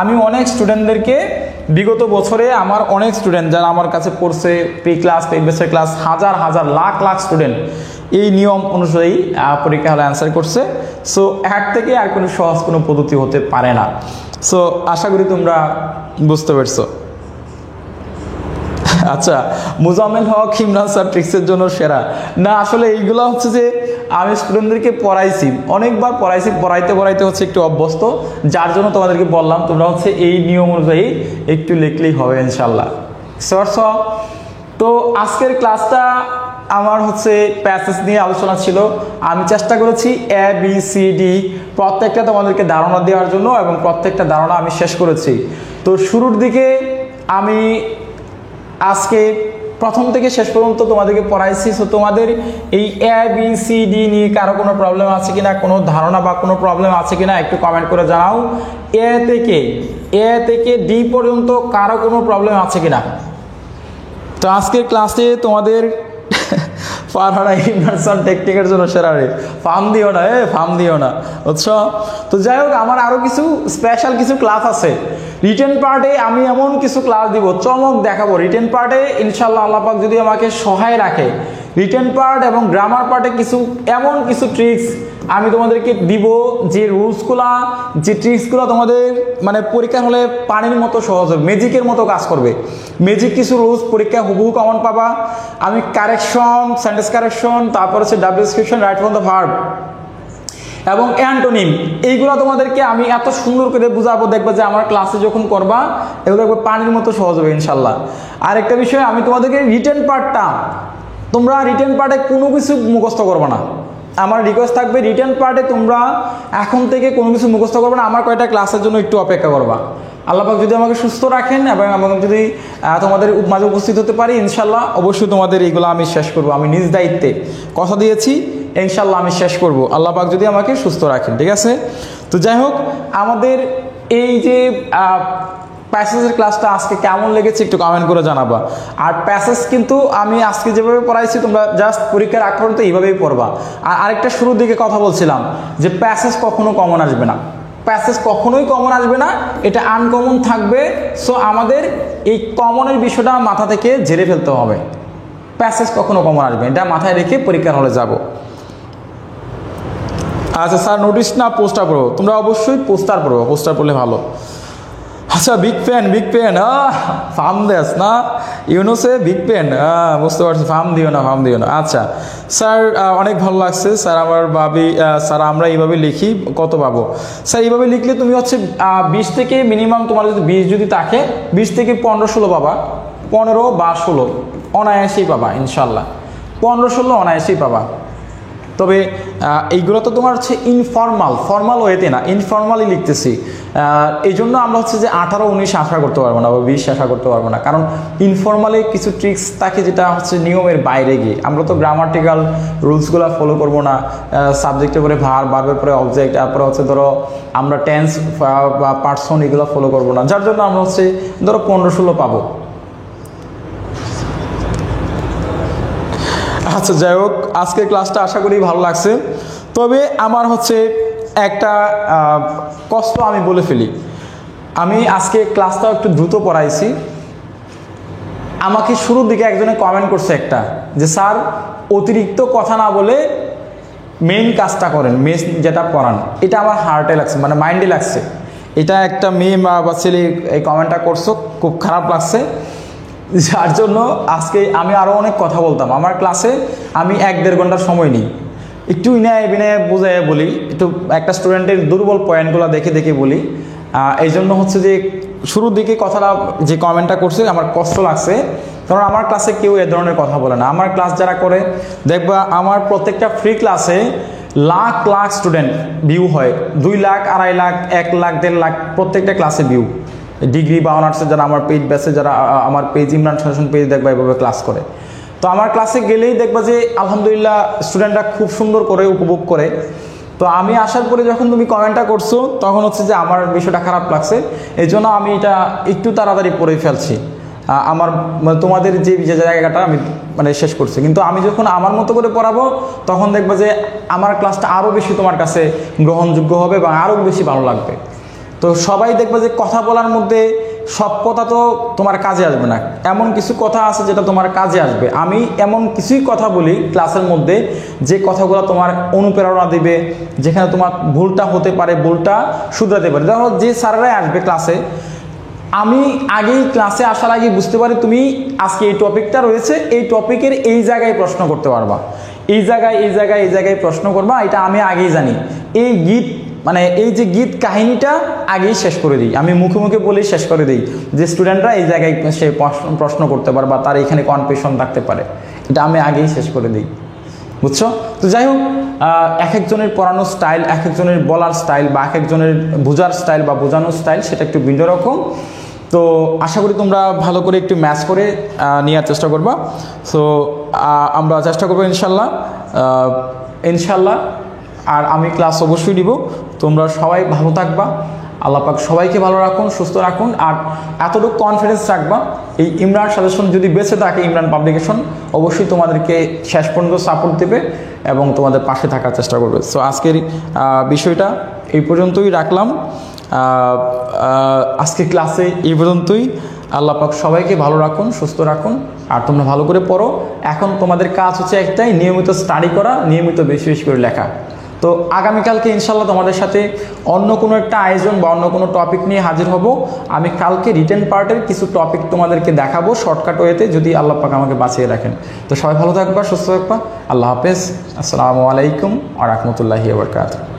আমি অনেক স্টুডেন্টদেরকে বিগত বছরে, আমার অনেক স্টুডেন্ট যারা আমার কাছে পড়ছে, প্রি ক্লাস, প্রিভিয়াস ক্লাস, হাজার হাজার লাখ লাখ স্টুডেন্ট এই নিয়ম অনুযায়ী পরীক্ষা হলে অ্যান্সার করছে। সো এর থেকে আর কোনো সহজ কোনো পদ্ধতি হতে পারে না। সো আশা করি তোমরা বুঝতে পারছো। আচ্ছা, মুজাম্মেল হক ইমরান স্যার ট্রিক্সের জন্য সেরা না, আসলে এইগুলো হচ্ছে যে আমি স্টুডেন্টদেরকে পড়াইছি, অনেকবার পড়াইছি, পড়াইতে পড়াইতে হচ্ছে একটু অভ্যস্ত, যার জন্য তোমাদেরকে বললাম তোমরা হচ্ছে এই নিয়ম অনুযায়ী একটু লিখলেই হবে ইনশাল্লাহ। তো আজকের ক্লাসটা আমার হচ্ছে প্যাসেজ নিয়ে আলোচনা ছিল। আমি চেষ্টা করেছি ABCD প্রত্যেকটা তোমাদেরকে ধারণা দেওয়ার জন্য, এবং প্রত্যেকটা ধারণা আমি শেষ করেছি। তো শুরুর দিকে আমি আজকে প্রথম থেকে শেষ পর্যন্ত তোমাদেরকে পড়াইছি। সো তোমাদের এই ABCD নিয়ে কারো কোনো প্রবলেম আছে কিনা, কোনো ধারণা বা কোনো প্রবলেম আছে কিনা একটু কমেন্ট করে জানাও। এ থেকে D পর্যন্ত কারো কোনো প্রবলেম আছে কিনা। তো আজকের ক্লাসে তোমাদের ফারহানা ইমরান টেকনিকের জন্য সেরা রে, ফার্ম দিও না, ফার্ম দিও না, বুঝছো? তো যাই হোক, আমার আরও কিছু স্পেশাল কিছু ক্লাস আছে রিটেন পার্টে। আমি এমন কিছু ক্লাস দিব, চমক দেখাবো রিটেন পার্টে ইনশাল্লাহ। আল্লাহ পাক যদি আমাকে সহায় রাখে, রিটেন পার্ট এবং গ্রামার পার্টে এমন কিছু ট্রিক্স আমি তোমাদেরকে দিব, যে রুলসগুলা, যে ট্রিক্সগুলো তোমাদের মানে পরীক্ষা হলে পানির মতো সহজ হবে, ম্যাজিকের মতো কাজ করবে। ম্যাজিক কিছু রুলস পরীক্ষায় হুবহু কমন পাবা। আমি কারেকশন, সেন্টেন্স কারেকশন, তারপর হচ্ছে double description, right from the verb এবং অ্যান্টোনিম, এইগুলো তোমাদেরকে আমি এত সুন্দর করে বুঝাবো, দেখবে যে আমার ক্লাসে যখন করবা এগুলো দেখবে পানির মতো সহজ হবে ইনশাল্লাহ। আরেকটা বিষয়, আমি তোমাদেরকে রিটেন পার্টটা, তোমরা রিটেন পার্টে কোনো কিছু মুখস্থ করবে না। আমার রিকোয়েস্ট থাকবে, রিটেন পার্টে তোমরা এখন থেকে কোনো কিছু মুখস্থ করবে না। আমার কয়টা ক্লাসের জন্য একটু অপেক্ষা করবা। আল্লাহ পাক যদি আমাকে সুস্থ রাখেন এবং যদি তোমাদের মাঝে উপস্থিত হতে পারি ইনশাল্লাহ, অবশ্যই তোমাদের এইগুলো আমি শেষ করব। আমি নিজ দায়িত্বে কথা দিয়েছি, ইনশাল্লাহ আমি শেষ করব, আল্লাহ পাক যদি আমাকে সুস্থ রাখেন, ঠিক আছে? তো যাই হোক, আমাদের এই যে প্যাসেজের ক্লাসটা আজকে কেমন লেগেছে একটু কমেন্ট করে জানাবা। আর প্যাসেজ কিন্তু আমি আজকে যেভাবে পড়াইছি তোমরা জাস্ট পরীক্ষার আগ পর্যন্ত এইভাবেই পড়বা। আর আরেকটা শুরুর দিকে কথা বলছিলাম যে প্যাসেজ কখনো কমন আসবে না, প্যাসেজ কখনোই কমন আসবে না, এটা আনকমন থাকবে। সো আমাদের এই কমনের বিষয়টা মাথা থেকে ঝেড়ে ফেলতে হবে। প্যাসেজ কখনো কমন আসবে, এটা মাথায় রেখে পরীক্ষার হলে যাব। আচ্ছা স্যার, নোটিশ না পোস্টার পড়বো? তোমরা অবশ্যই পোস্টার পড়বো, পোস্টার পড়লে ভালো। আচ্ছা, বিগ ফ্যান ফার্ম দেস না, ইউনুসে বিগ ফ্যান, বুঝতে পারছি, ফার্ম দিও না। আচ্ছা স্যার, অনেক ভালো লাগছে স্যার। আমার ভাবি স্যার আমরা এইভাবে লিখি, কত পাবো স্যার? এইভাবে লিখলে তুমি হচ্ছে 20 থেকে মিনিমাম, তোমার যদি 20 যদি থাকে 20 থেকে 15-16 পাবা, 15 বা 16 অনায়াসেই পাবা ইনশাল্লাহ, 15-16 অনায়াসেই পাবা। তবে এইগুলো তো তোমার হচ্ছে ফর্মাল ওয়েতে না, ইনফর্মালি লিখতেছি। এই জন্য আমরা হচ্ছে যে 18-19 আশা করতে পারবো না বা 20 আশা করতে পারবো না, কারণ ইনফর্মালি কিছু ট্রিক্স থাকে যেটা হচ্ছে নিয়মের বাইরে গিয়ে। আমরা তো গ্রামাটিক্যাল রুলসগুলো ফলো করবো না, সাবজেক্টের পরে ভার্বের পরে অবজেক্ট, তারপরে হচ্ছে ধরো আমরা টেন্স বা পার্সন এগুলো ফলো করবো না, যার জন্য আমরা হচ্ছে ধরো 15-16 পাবো। আচ্ছা যাই হোক, আজকের ক্লাসটা আশা করি ভালো লাগছে। তবে আমার হচ্ছে একটা কষ্ট আমি বলে ফেলি, আমি আজকে ক্লাসটাও একটু দ্রুত পড়াইছি। আমাকে শুরুর দিকে একজনে কমেন্ট করছে একটা, যে স্যার অতিরিক্ত কথা না বলে মেইন কাজটা করেন, মেন যেটা পড়ান। এটা আমার হার্টে লাগছে, মানে মাইন্ডে লাগছে। এটা একটা মেয়ে বা ছেলে এই কমেন্টটা করছো, খুব খারাপ লাগছে। যার জন্য আজকে আমি আরও অনেক কথা বলতাম। আমার ক্লাসে আমি 1-1.5 ঘন্টার সময় নিই, একটু ইনায় বিনায় বোঝায় বলি, একটু একটা স্টুডেন্টের দুর্বল পয়েন্টগুলো দেখে বলি। এই জন্য হচ্ছে যে শুরুর দিকে কথাটা যে কমেন্টটা করছে আমার কষ্ট লাগছে, কারণ আমার ক্লাসে কেউ এ ধরনের কথা বলে না। আমার ক্লাস যারা করে দেখবা, আমার প্রত্যেকটা ফ্রি ক্লাসে লাখ স্টুডেন্ট ভিউ হয়, 2 লাখ, 2.5 লাখ, 1 লাখ, 1.5 লাখ প্রত্যেকটা ক্লাসে ভিউ। ডিগ্রি বা অনার্সে যারা আমার পেজ ব্যাচে, যারা আমার পেজ ইমরান শাসন পেজ দেখবা এভাবে ক্লাস করে। তো আমার ক্লাসে গেলেই দেখবা যে আলহামদুলিল্লাহ স্টুডেন্টরা খুব সুন্দর করে উপভোগ করে। তো আমি আসার পরে যখন তুমি কমেন্টটা করছো তখন হচ্ছে যে আমার বিষয়টা খারাপ লাগছে, এই জন্য আমি এটা একটু তাড়াতাড়ি পড়ে ফেলছি। আমার তোমাদের যে জায়গাটা আমি মানে শেষ করছি, কিন্তু আমি যখন আমার মতো করে পড়াবো তখন দেখবো যে আমার ক্লাসটা আরও বেশি তোমার কাছে গ্রহণযোগ্য হবে এবং আরও বেশি ভালো লাগবে। তো সবাই দেখবে যে কথা বলার মধ্যে সব কথা তো তোমার কাজে আসবে না, এমন কিছু কথা আছে যেটা তোমার কাজে আসবে। আমি এমন কিছুই কথা বলি ক্লাসের মধ্যে যে কথাগুলো তোমার অনুপ্রেরণা দেবে, যেখানে তোমার ভুলটা হতে পারে, ভুলটা শুধরাতে পারে। দেখো যে স্যাররাই আসবে ক্লাসে, আমি আগেই ক্লাসে আসার আগে বুঝতে পারি তুমি আজকে এই টপিকটা রয়েছে, এই টপিকের এই জায়গায় প্রশ্ন করতে পারবা, এই জায়গায় প্রশ্ন করবা, এটা আমি আগেই জানি। এই গীত মানে এই যে গীত কাহিনীটা আগেই শেষ করে দিই, আমি মুখে বলেই শেষ করে দিই যে স্টুডেন্টরা এই জায়গায় সে প্রশ্ন করতে পারে বা তার এখানে কনফিউশন থাকতে পারে, এটা আমি আগেই শেষ করে দিই, বুঝছো? তো যাই হোক, এক একজনের পড়ানোর স্টাইল, এক একজনের বলার স্টাইল বা এক একজনের বোঝার স্টাইল বা বোঝানোর স্টাইল সেটা একটু ভিন্ন রকম। তো আশা করি তোমরা ভালো করে একটু ম্যাচ করে নেওয়ার চেষ্টা করবা। সো আমরা চেষ্টা করবো ইনশাল্লাহ। আর আমি ক্লাস অবশ্যই দিব, তোমরা সবাই ভালো থাকবা। আল্লাহ পাক সবাইকে ভালো রাখুন, সুস্থ রাখুন। আর এতটুকু কনফিডেন্স রাখবা, এই ইমরান সাজেশন যদি বেঁচে থাকে, ইমরান পাবলিকেশন অবশ্যই তোমাদেরকে শেষ পর্যন্ত সাপোর্ট দেবে এবং তোমাদের পাশে থাকার চেষ্টা করবে। সো আজকের বিষয়টা এই পর্যন্তই রাখলাম। আজকের ক্লাসে এই পর্যন্তই। আল্লাহ পাক সবাইকে ভালো রাখুন, সুস্থ রাখুন। আর তোমরা ভালো করে পড়ো। এখন তোমাদের কাজ হচ্ছে একটাই, নিয়মিত স্টাডি করা, নিয়মিত বেশি বেশি করে লেখা। তো আগামীকালকে ইনশাল্লাহ তোমাদের সাথে অন্য কোনো একটা আয়োজন বা অন্য কোনো টপিক নিয়ে হাজির হব। আমি কালকে রিটেন পার্টের কিছু টপিক তোমাদেরকে দেখাবো শর্টকাট ওয়েতে, যদি আল্লাহ পাক আমাকে বাঁচিয়ে রাখেন। তো সবাই ভালো থাকবা, সুস্থ থাকবা। আল্লাহ হাফেজ। আসসালামু আলাইকুম ওয়া রাহমাতুল্লাহি ওয়া বারাকাতুহু।